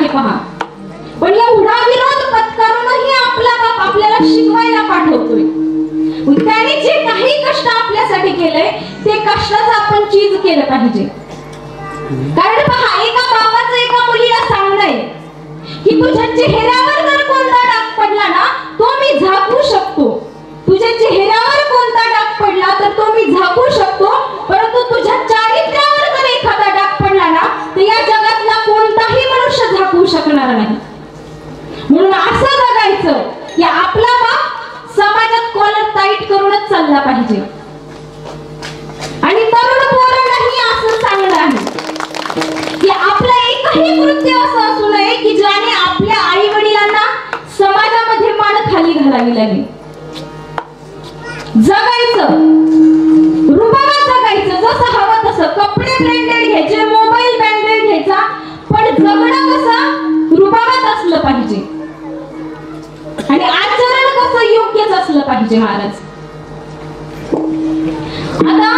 आहे पहा. पण एवढा विरोध पत्करूनही आपला बाप आपल्याला शिकवायला पाठवतोय. त्याने जे काही कष्ट आपल्यासाठी केलंय ते कष्टाचं आपण चीज केलं पाहिजे. कारण पहा, एका बापाचं एका मुलीला सांगणंय की तुझ्या चेहऱ्यावर जर कोणता डाग पडला ना तो मी झाकू शकतो. तुझ्या चेहऱ्यावर कोणता डाग पडला तर तो मी झाकू शकतो, परंतु तुझ्या चारित्र्यावर जर एखादा डाग पडला ना तर या जगातला कोणताही मनुष्य झाकू शकणार नाही. म्हणून असं बघायचं की आपला बाप समाजात कॉलर टाईट करूनच चालला पाहिजे. आणि तरुण पोरांनाही असं सांगणं आहे की आपलं एकही कृत्य असं असू नये की ज्याने आपल्या आई वडिलांना समाजामध्ये मान खाली घालावी लागेल. जगायचं, रुबाबात जगायचं, जसं हवं तसं. कपडे ब्रँडेड घ्यायचे, मोबाईल ब्रँडेड घ्यायचा, पण जगणं कसं रुबाबात असलं पाहिजे आणि आचरण कसं योग्यच असलं पाहिजे महाराज. आता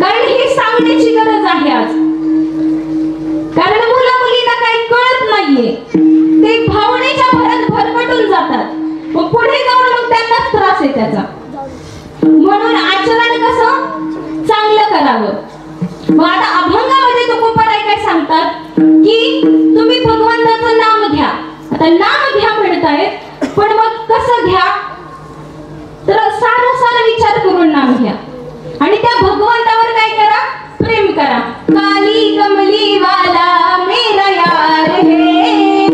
कारण हे सांगण्याची गरज आहे आज. कारण मुला मुलींना काही कळत नाहीये, ते भावनेच्या भरात भरकटून जातात, मग पुढे जाऊन मग त्यांनाच त्रास आहे त्याचा. म्हणून आचरण कसं चांगलं करावं. मग आता अभंगामध्ये तुकोबाराय काय सांगतात की तुम्ही भगवंताचं नाम घ्या. आता नाम घ्या म्हणतायत, पण मग कसं घ्या तर सारा विचार करून नाम घ्या आणि त्या भगवंतावर काय करा, प्रेम करा. काली कमली वाला मेरा यार है,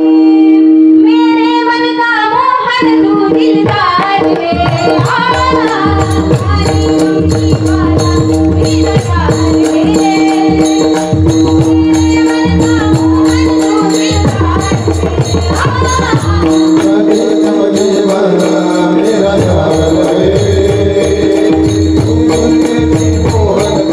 मेरे मन का मोहन तू दिलदार है. काली कमली वाला मेरा यार है, मेरे मन का मोहन तू दिलदार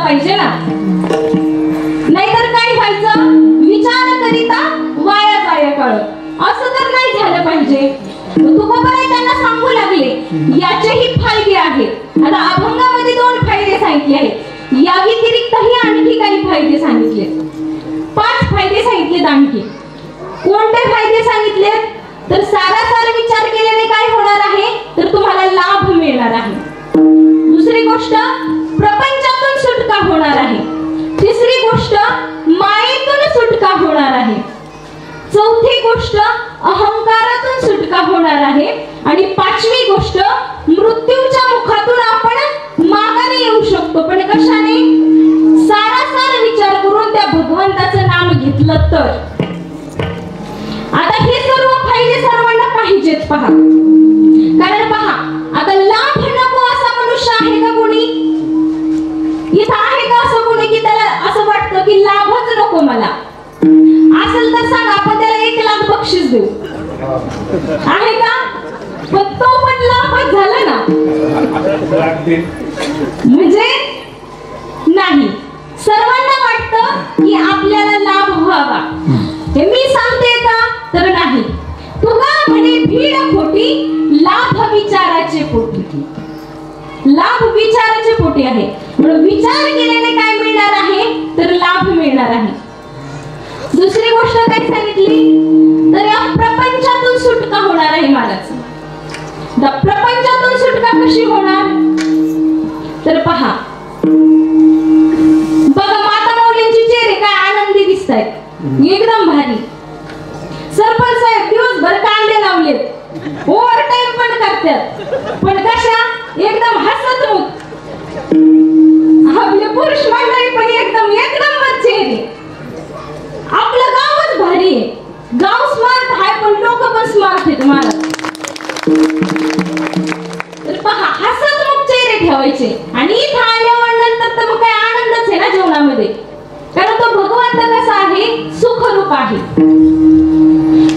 पाहिजे ना, नाहीतर काय व्हायचं, विचार करिता वाया जाय काळ, असं तर नाही झालं पाहिजे. तुकोबाराय त्यांना सांगू लागले याचेही फायदे आहेत. आता अभंगामध्ये 2 फायदे सांगितले आहेत, या व्यतिरिक्तही आणखी काही फायदे सांगितले. 5 फायदे सांगितलेत आणखी. कोणते फायदे सांगितलेत तर सारासार विचार केल्याने काय होणार आहे तर तुम्हाला लाभ मिळणार आहे. दुसरी गोष्ट प्रपंचातून सुटका होणार आहे. तिसरी गोष्ट मायेतून सुटका होणार आहे. चौथी गोष्ट अहंकारातून सुटका होणार आहे. आणि 5वी गोष्ट मृत्यूच्या मुखातून आपण माघारी येऊ शकतो. पण कशाने? सारासार विचार करून त्या भगवंताचं नाम घेतलं तर. आता हे सर्व फायदे सर्वांना पाहिजेत पहा. कारण पहा, आता लाभ नको असा मनुष्य आहे का कोणी? इथं आहे का असं कोणी की त्याला असं वाटतं की लाभच नको मला? असेल तर सांगा, आपण त्याला 1 लाख बक्षीस देऊ. आहे का? पण तो पण लाभच झाला ना, म्हणजे नाही. सर्वांना वाटतं की आपल्याला लाभ व्हावा. हे मी सांगते का तर नाही. तुका म्हणे भीड खोटी, लाभ विचाराचे पोटी. लाभ विचाराचे विचारांच्या पोटी आहे. म्हणून विचार केल्याने काय मिळणार आहे तर लाभ मिळणार आहे. दुसरी गोष्ट काय सांगितली तर या प्रपंचातून सुटका होणार आहे महाराज. प्रपंचातून सुटका कशी होणार तर पहा बघा माता माऊलींचे चेहरे काय आनंदी दिसत आहेत, एकदम भारी. सरपंच साहेब दिवसभर कांदे लावलेत, ओव्हर टाइम पण करतात, पण कशा एकदम हसतमुख. आपले पुरुष मंडळी पण एकदम चेहरे. आपलं गावच भारी आहे, गाव स्मार्ट आहे पण लोक पण स्मार्ट आहेत महाराज. तर पहा हसतमुख चेहरे ठेवायचे. आणि इथं आल्यावर नंतर तर मग काय आनंदच आहे ना जीवनामध्ये, कारण तो भगवंत कसा आहे सुखरूप आहे.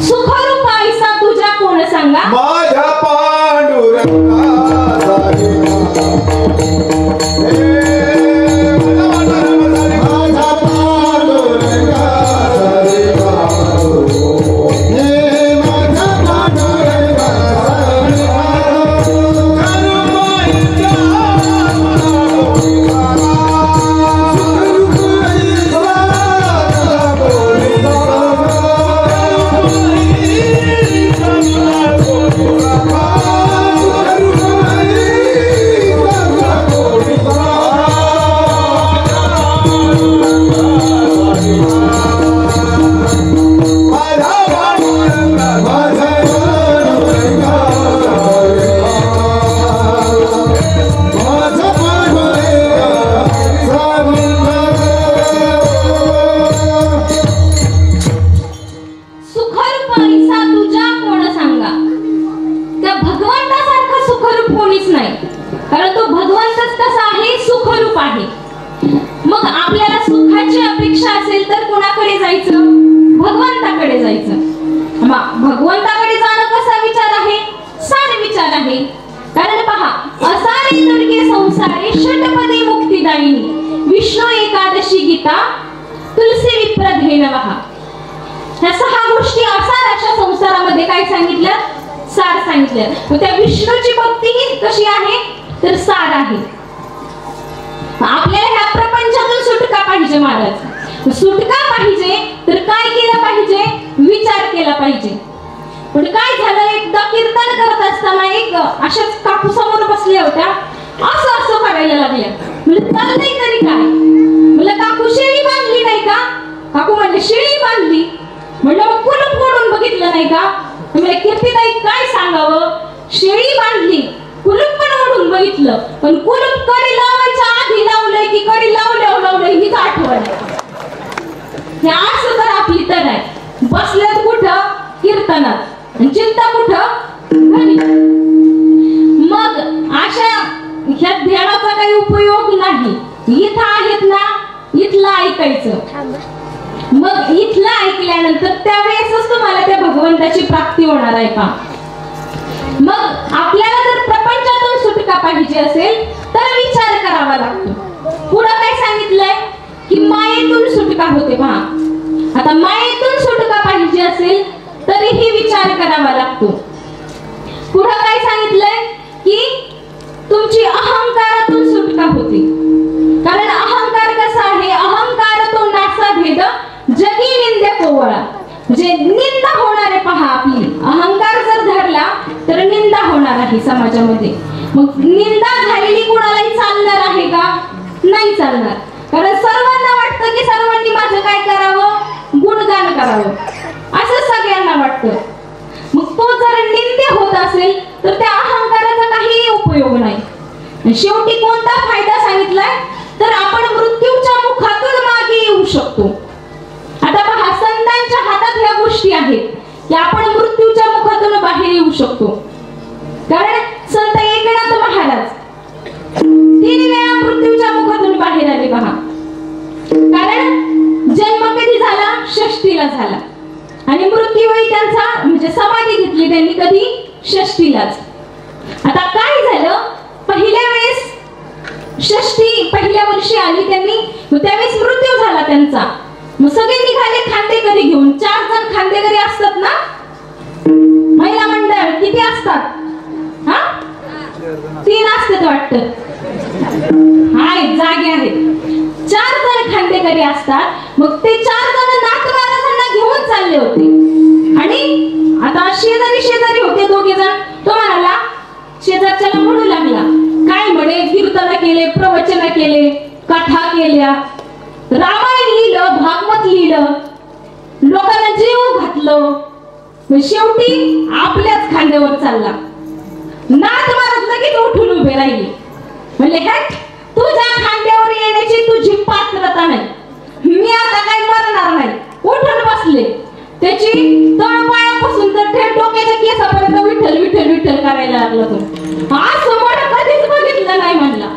सुखरूप ऐसा तुझ्या कोण सांगा माझ्या पांडुरंगा भगवंताकडे जाणं कसा विचार आहे सार विचार आहे. कारण पहा असारे दुर्गे संसारे षटपदी मुक्तिदायिनी विष्णू एकादशी गीता तुलसी विप्रधेनवः. ह्या 6 गोष्टी असाराच्या संसारामध्ये काय सांगितलं सार सांगितलं. त्या विष्णूची भक्ती ही कशी आहे तर सार आहे. आपल्याला ह्या प्रपंचातून सुटका पाहिजे महाराज. सुटका पाहिजे तर काय केलं पाहिजे विचार केला पाहिजे. पण काय झालं एकदा कीर्तन करत असताना एक अशाच काकू समोर बसल्या होत्या, असं करायला लागल्या. म्हणजे चाललंय तरी काय. म्हणलं काकू शेळी बांधली नाही का. काकू म्हणले शेळी बांधली. म्हणलं मग कुलूप मोडून बघितलं नाही का. म्हणजे कीर्तीताई काय सांगावं, शेळी बांधली कुलूप पण मोडून बघितलं, पण कुलूप कडी लावायच्या आधी लावलंय की कडी लावलं हीच आठवण. हे असं तर आपली तर आहे. बसल्यात कुठं कीर्तनात आणि चिंता कुठं घरी. मग अशा ह्या ध्यानाचा काही उपयोग नाही. इथं आहेत ना इथलं ऐकायचं. मग इथलं ऐकल्यानंतर त्यावेळेसच तुम्हाला त्या भगवंताची प्राप्ती होणार आहे पहा. मग आपल्याला जर प्रपंचातून सुटका पाहिजे असेल तर विचार करावा लागतो. पुढे काय सांगितलंय की मायेतून सुटका होते पहा. आता मायेतून सुटका पाहिजे असेल तरीही विचार करावा लागतो. पुढे काय सांगितलंय की तुमची अहंकारातून सुटका होते. कारण अहंकार कसा आहे, अहंकार तो नासा भेद जगी निंदे कोवळा. म्हणजे निंदा होणार आहे पहा आपली. अहंकार जर धरला तर निंदा होणार आहे समाजामध्ये. मग निंदा झालेली कुणालाही चालणार आहे का नाही चालणार. कारण सर्वांना वाटतं की सर्वांनी माझं काय करावं गुणगान करावं असं सगळ्यांना वाटतं. मग तो जर निंदे होत असेल तर त्या अहंकाराचा काही उपयोग नाही. शेवटी कोणता फायदा सांगितलाय तर आपण मृत्यूच्या मुखातून मागे येऊ शकतो. आता पहा संतांच्या हातात ह्या गोष्टी आहेत की आपण मृत्यूच्या मुखातून बाहेर येऊ शकतो. कारण संत एकनाथ महाराज 3 वेळा मृत्यूच्या मुखातून बाहेर आले पहा. कारण जन्म कधी झाला षष्टीला झाला आणि मृत्यूवेळी त्यांचा म्हणजे समाधी घेतली त्यांनी कधी षष्टीलाच. आता काय झालं पहिल्या वेळेस षष्टी पहिल्या वर्षी आली त्यांनी, त्यावेळेस मृत्यू झाला त्यांचा. मग सगळे निघाले खांदेकरी घेऊन. 4 जण खांदेकरी असतात ना महिला मंडळ. किती असतात 3 असतात वाटतं. हाय जागे आहेत 4 जण खांदेकरी असतात. मग ते 4 जण नाथ महाराजांना घेऊन चालले होते आणि आता शेजारी होते 2 जण. तो म्हणाला शेजारच्याला म्हणू लागला, काय म्हणे कीर्तन केले, प्रवचन केले, कथा केल्या, रामायण लिहिलं, भागवत लिहिलं, लोकांना जीव घातलं, शेवटी आपल्याच खांद्यावर चालला. नाथ महाराज लगेच उठून उभे राहिले. म्हणले हट, तुझ्या खांद्यावर येण्याची तुझी पात्रता नाही, मी आता काही मरणार नाही. उठून बसले. त्याची तळपायापासून तर थेट डोक्याच्या केसापर्यंत विठ्ठल विठ्ठल विठ्ठल करायला लागला. तो असं मोठं कधीच बघितलं नाही म्हणला.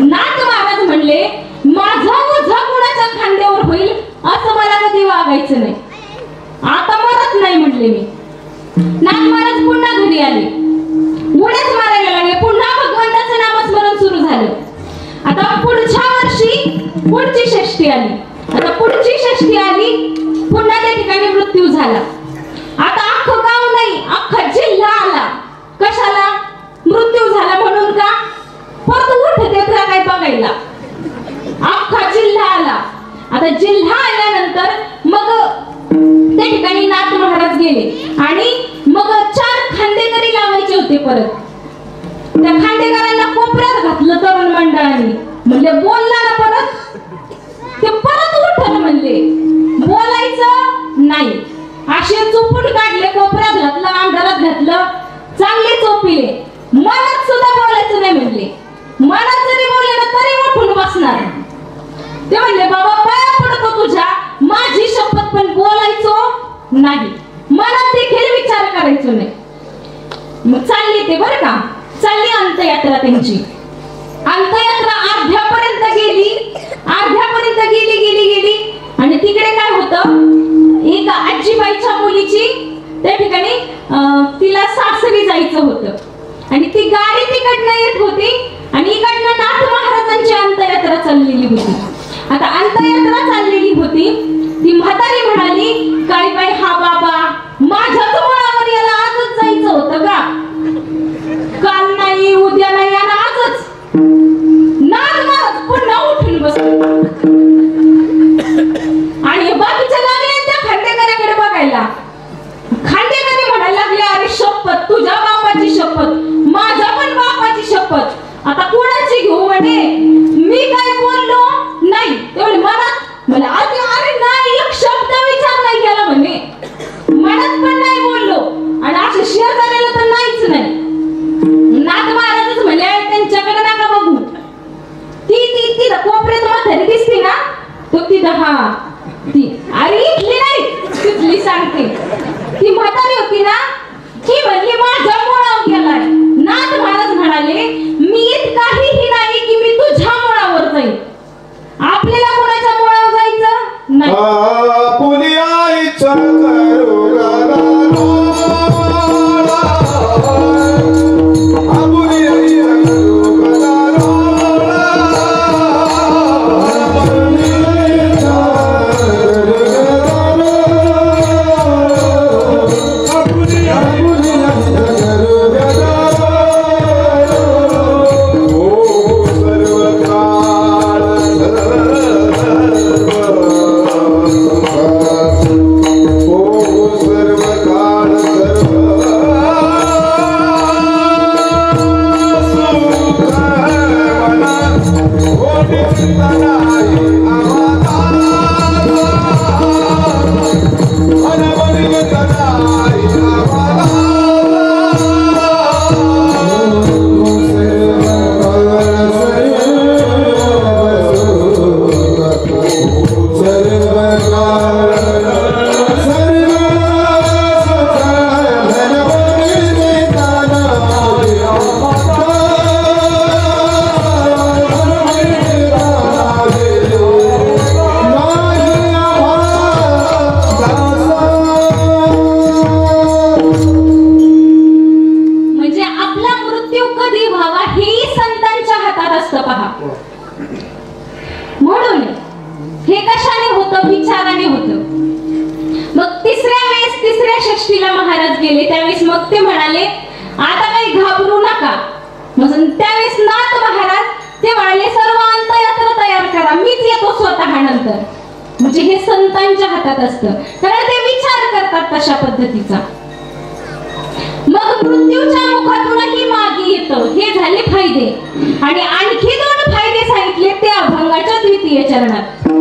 नाथ महाराज म्हणले, माझा ओझा कुणाच्या खांद्यावर होईल असं मला कधी वागायचं नाही, आता मरत नाही म्हणले मी. नाथ महाराज पुन्हा घरी आले, उड्याच मारायला लागले. पुन्हा भगवंताचं नामस्मरण सुरू झालं. आता पुढच्या वर्षी पुढची षष्ठी आली. आता पुढची षष्ठी आली, पुन्हा त्या ठिकाणी मृत्यू झाला. आता अख्खं गाव नाही, अख्खा जिल्हा आला. कशाला? मृत्यू झाला म्हणून का? परत उठते काय बघायला. अख्खा जिल्हा आला. आता जिल्हा आल्यानंतर मग त्या ठिकाणी नाथ महाराज गेले आणि मग 4 खांदेकरी लावायचे होते. परत त्या खांडेकरांना कोपऱ्यात घातलं तरुण मंडळाने. म्हणले बोलला ना परत, ते परत उठलं. म्हणले बोलायचं नाही. असे चोपून काढले, कोपऱ्यात घातलं, अंधारात घातलं, चांगले चोपिले. मनात सुद्धा बोलायचं नाही म्हणले. मनात जरी बोलले ना तरी उठून बसणार. ते म्हणले बाबा पाया पडतो तुझ्या, माझी शपथ, पण बोलायचो नाही, मनात देखील विचार करायचो नाही. मग चालली ते बरं का, चालली अंत्ययात्रा त्यांची. अंत्ययात्रा अर्ध्यापर्यंत गेली आणि तिकडे काय होतं, एका आजीबाईच्या मुलीची त्या ठिकाणी तिला सासरी जायचं होतं आणि ती गाडी तिकडनं येत होती आणि इकडनं नाथ महाराजांची अंत्ययात्रा चाललेली होती. आता अंत्ययात्रा चाललेली होती, ती म्हातारी म्हणाली, काय बाई हा बाबा, माझ्याच मुळावर याला आजच जायचं होतं का? काल नाही, उद्या नाही आणि आजच. नाथ महाराज पुन्हा उठून बसले आणि बाकीच्या लागले त्या खांडेकराकडे बघायला. खांडेकरी म्हणायला लागले, अरे शपथ, तुझ्या बापाची शपथ, माझ्या पण बापाची शपथ, आता कोणाची घेऊ? म्हणे मी काय बोललो नाही. तेवढे मनात मला अरे नाही, एक शब्द विचार नाही केला म्हणे, मनात पण नाही बोललो आणि असं शेजाऱ्याला तर नाहीच नाही. नाथ महाराजच म्हणे त्यांच्याकडे नका बघू, ती कोपऱ्यात म्हातारी दिसते ना, तो तिथं हा ती, अरे इथली नाही तिथली सांगते, ती म्हातारी होती ना, ती म्हणली माझ्या मुळावर गेलाय. नाथ महाराज म्हणाले, मी इतकाही नाही की मी तुझ्या मुळावर जाईल. आपल्याला कोणाच्या मुळावर जायचं नाही. पुली आईच्या करोगाला म्हणून हे कशाने होतं, विचाराने होतं. मग तिसऱ्या षष्टीला महाराज गेले, त्यावेळेस मग ते म्हणाले आता काही घाबरू नका. मग त्यावेळेस नाथ महाराज ते म्हणाले सर्व अंतयात्रा तयार करा, मीच येतो स्वतः नंतर. म्हणजे हे संतांच्या हातात असतं, कारण ते विचार करतात तशा पद्धतीचा. मग मृत्यूच्या मुखातूनही मागे येतं, हे झाले फायदे. आणि आणखी 2 फायदे सांगितले ते अभंगाच्या 3य चरणात.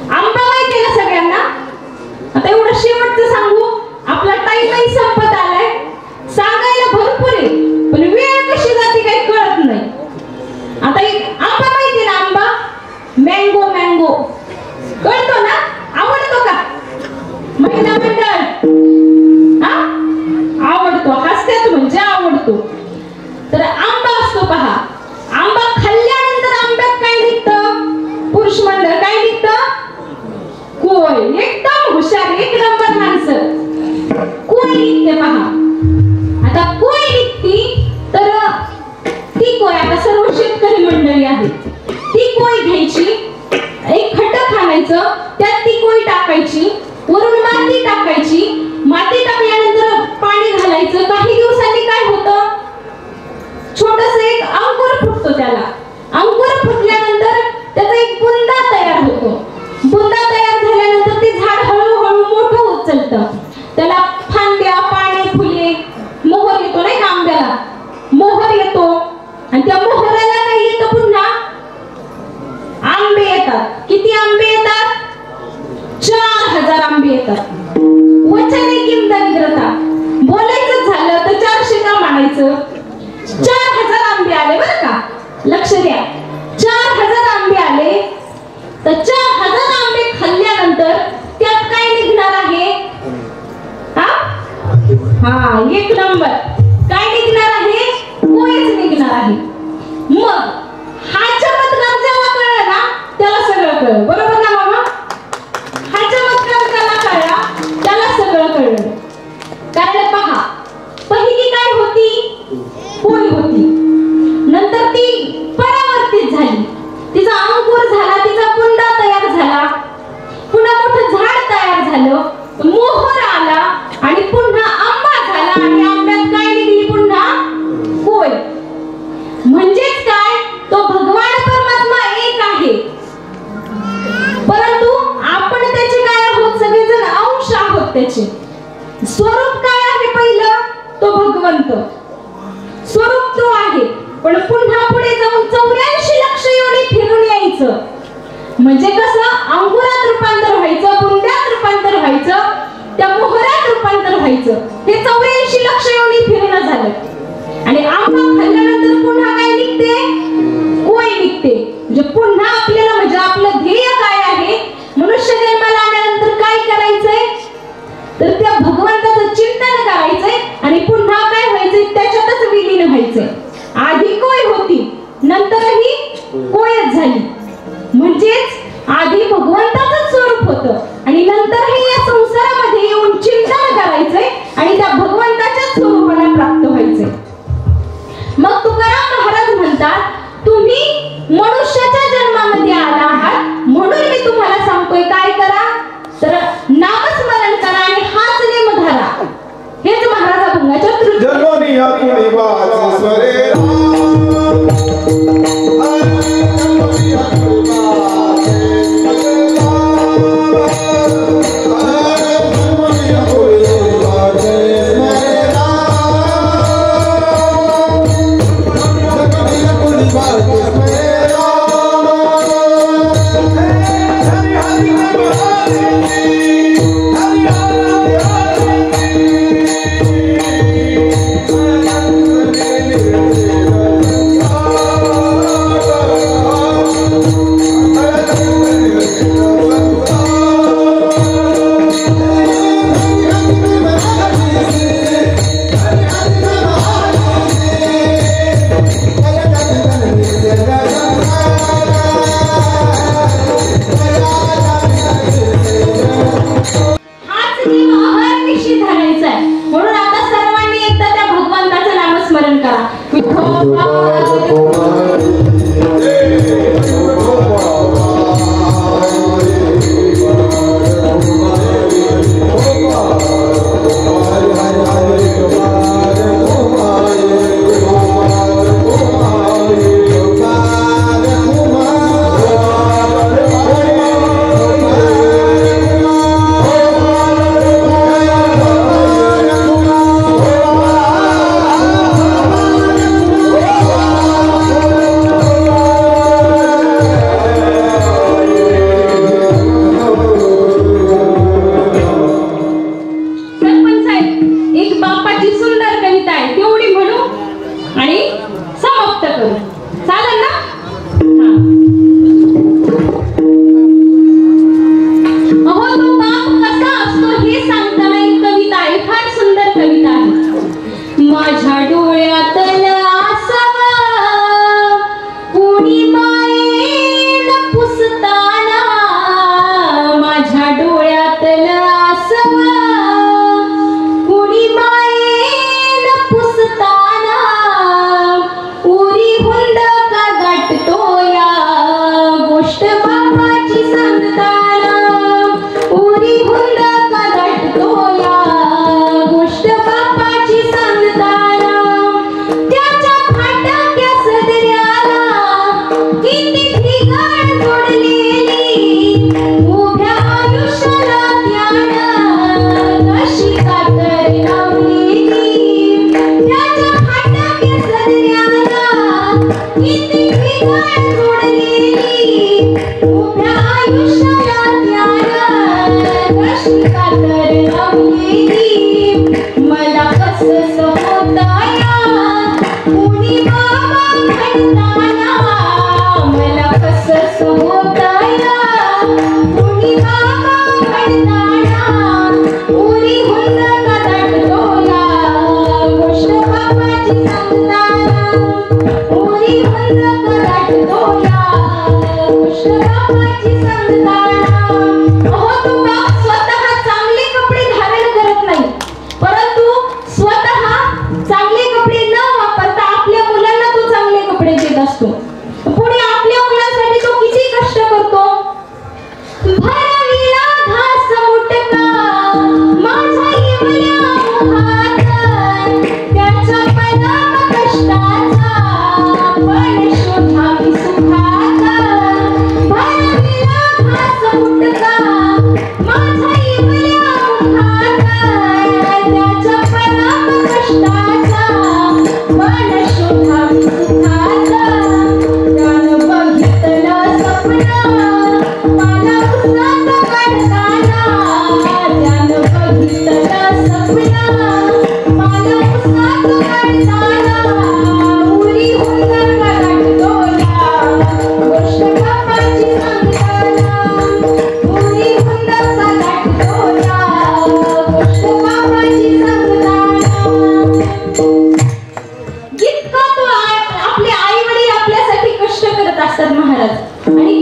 आंबा माहिती ना सगळ्यांना. आता एवढं शेवटचं सांगू, आपला टाइमही संपत आलाय. सांगायला भरपूर आहे पण वेळ कशी जाते काही कळत नाही. आता एक आंबा माहिती ना, आंबा मँगो, मँगो कळतो ना, आवडतो का महिला मंडळ? हा आवडतो, हसत्यात म्हणजे आवडतो. तर आंबा असतो पहा, आंबा खाल्ल्यानंतर आंब्यात काय निघतं? पुरुष मंडळ काय निघतं? कोय. एकदम हुशार, एक नंबर माणसं. कोय निघते पहा. आता कोय निघती तर ती कोय, आता सर्व शेतकरी मंडळी आहेत, ती कोय घ्यायची, एक खड्डं खाणायचं, त्यात ती कोय टाकायची, वरून माती टाकायची. माती टाकल्यानंतर पाणी घालायचं. काही दिवसांनी काय होतं? छोटस एक अंकुर फुटतो. त्याला अंकुर फुटल्यानंतर त्याचा एक बुंदा तयार होतो. बुंदा तयार झाल्यानंतर ते झाड हळूहळू मोठं होत चालतं. त्याला फांद्या, पाने, फुले, मोहर येतो नाही का आंब्याला, मोहर येतो. आणि त्या मोहराला काय येतं? पुन्हा आंबे येतात. किती आंबे येतात? 4000 आंबे येतात. वचने किंमत निग्रता, बोलायचं झालं तर 400 का म्हणायचं? 4000 आंबे आले बरं का, लक्ष द्या. 4000 आंबे आले तर 4000 आंबे खाल्ल्यानंतर त्यात काय निघणार आहे? हा एक नंबर काय निघणार आहे? कोयच निघणार आहे. मग हा चमत्कार जेव्हा कळला ना, त्याला सगळं कळलं. बरोबर ना मामा? हा चमत्कार त्याला कळला, त्याला सगळं कळलं. कारण पहा, पहिली काय होती? कोय होती. नंतर ती परावर्तित झाली, तिचा अंकुर झाला, तिचा बुंदा तयार झाला, पुन्हा मोठं झाड तयार झालं, मोहर आला आणि पुन्हा आंबा झाला. आणि आंब्यात काय निघली? पुन्हा कोय. म्हणजेच काय? तो भगवान परमात्मा एक आहे, परंतु आपण त्याचे काय आहोत? सगळेजण अंश आहोत त्याचे. स्वरूप काय आहे? पहिलं तो भगवंत स्वरूप तो आहे, पण पुन्हा पुढे जाऊन 84 लक्ष योनी फिरून यायचं. म्हणजे कसं? अंकुरात रूपांतर व्हायचं, बुंद्यात रूपांतर व्हायचं, त्या मोहरात रूपांतर आंबा खाल्ल्यानंतर पुन्हा काय निघते? कोय निघते. म्हणजे पुन्हा आपल्याला म्हणजे आपलं ध्येय काय आहे? मनुष्य जन्माला आल्यानंतर काय करायचंय? तर त्या भगवंताचं चिंतन करायचंय आणि पुन्हा काय व्हायचंय? त्याच्यातच विलीन व्हायचंय. आधी कोय होती, नंतरही कोयच झाली. म्हणजेच आधी भगवंताचं स्वरूप होतं आणि नंतरही या संसारामध्ये येऊन चिंतन करायचंय आणि त्या भगवंताच्या स्वरूपाला प्राप्त व्हायचंय. मग तुकाराम महाराज म्हणतात, तुम्ही मनुष्याच्या जन्मामध्ये आला आहात म्हणून मी तुम्हाला सांगतोय काय करा? तर नामस्मरण करा आणि हाच नेम धरा. हेच महाराज अभंगाच्या जन्मनिया कुणी वाच स्वरे कष्टाचा पण शोधावी सुखाचा.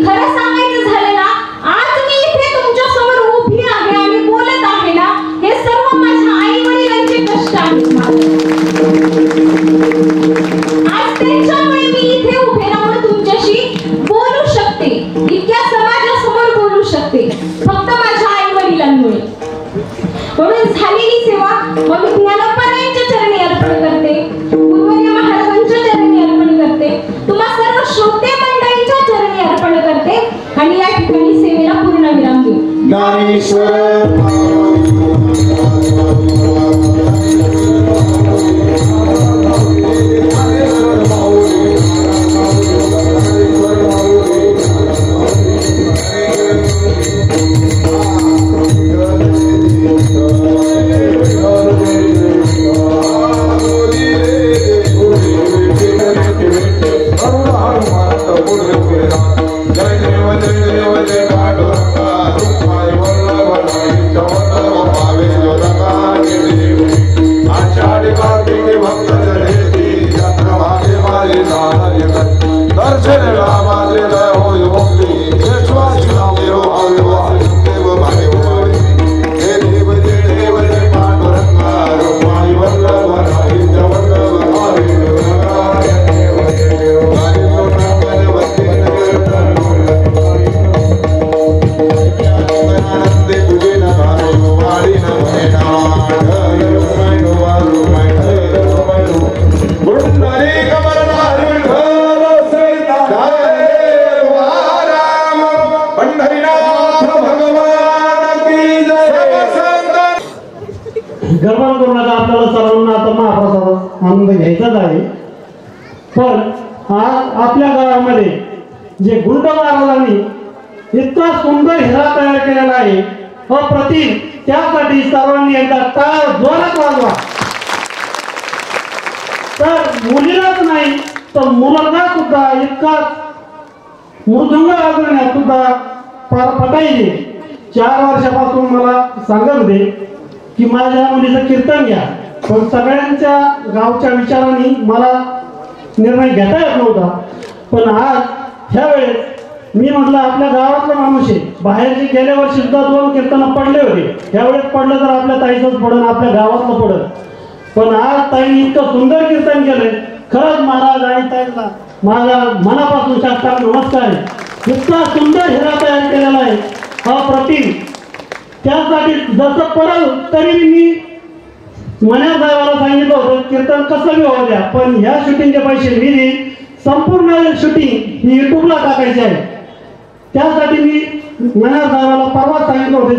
खरं सांगायचं झालं ना, आज मी इथे तुमच्या समोर उभी आहे आणि बोलत आहे ना, हे सर्व माझ्या आई वडिलांचे कष्ट आहेत. आज त्यांच्यामुळे मी इथे उभे राहून तुमच्याशी बोलू शकते, इतक्या समाजासमोर बोलू शकते, फक्त माझ्या आई वडिलांमुळे. म्हणून झालेली सेवा मग ज्ञानोबारायांच्या चरणी अर्पण करते, गुरुवर्य महाराजांच्या चरणी अर्पण करते, तुम्हा सर्व श्रोते मंडळींच्या चरणी अर्पण करते आणि या ठिकाणी सेवेला पूर्ण विराम देऊ. गरबा करून आपल्याला सर्वांना आता महाप्रसाद आनंद घ्यायचाच आहे. पण आज आपल्या गावामध्ये जे गुंड महाराजांनी इतका सुंदर हिरा तयार केलेला आहे, अप्रतिम. त्यासाठी सर्वांनी एकदा टाळ जोरात वाजवा. तर मुलीलाच नाही तर मुलांना सुद्धा इतका मृदुंग वाजवण्यात सुद्धा पटायचे. 4 वर्षापासून मला सांगत होते की माझ्या मुलीचं कीर्तन घ्या, पण सगळ्यांच्या गावच्या विचारांनी मला निर्णय घेता येत नव्हता. पण आज ह्यावेळेस मी म्हटलं आपल्या गावातला माणूस आहे, बाहेरचे गेल्या वर्षी सुद्धा 2 कीर्तन पडले होते, ह्यावेळेस पडलं तर आपल्या ताईचंच पडन, आपल्या गावातलं पडन. पण आज ताईने इतकं सुंदर कीर्तन केलंय. खरंच महाराज आणि ताईला माझा मनापासून शास्त्रात नमस्कार आहे. इतका सुंदर हिरा तयार केलेला आहे, अप्रतिम. त्यासाठी जसं पडल तरी मी मन्या साहेबाला सांगितलं होतं कीर्तन कसं बी होऊ द्या, पण ह्या शूटिंगचे पैसे मी संपूर्ण शूटिंग ही युट्यूबला टाकायची आहे. त्यासाठी मी मन्या साहेबाला परवा सांगितलं होते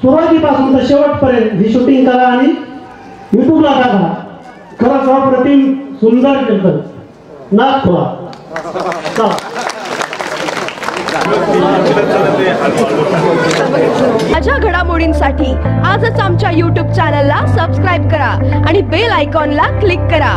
सुरुवातीपासून तर शेवटपर्यंत ही शूटिंग करा आणि युट्यूबला टाका. खरंच अप्रतिम सुंदर कीर्तन. नाच खोला. ताज्या घडामोडींसाठी आजच आमच्या YouTube चॅनलला सबस्क्राईब करा आणि बेल आयकॉनला क्लिक करा.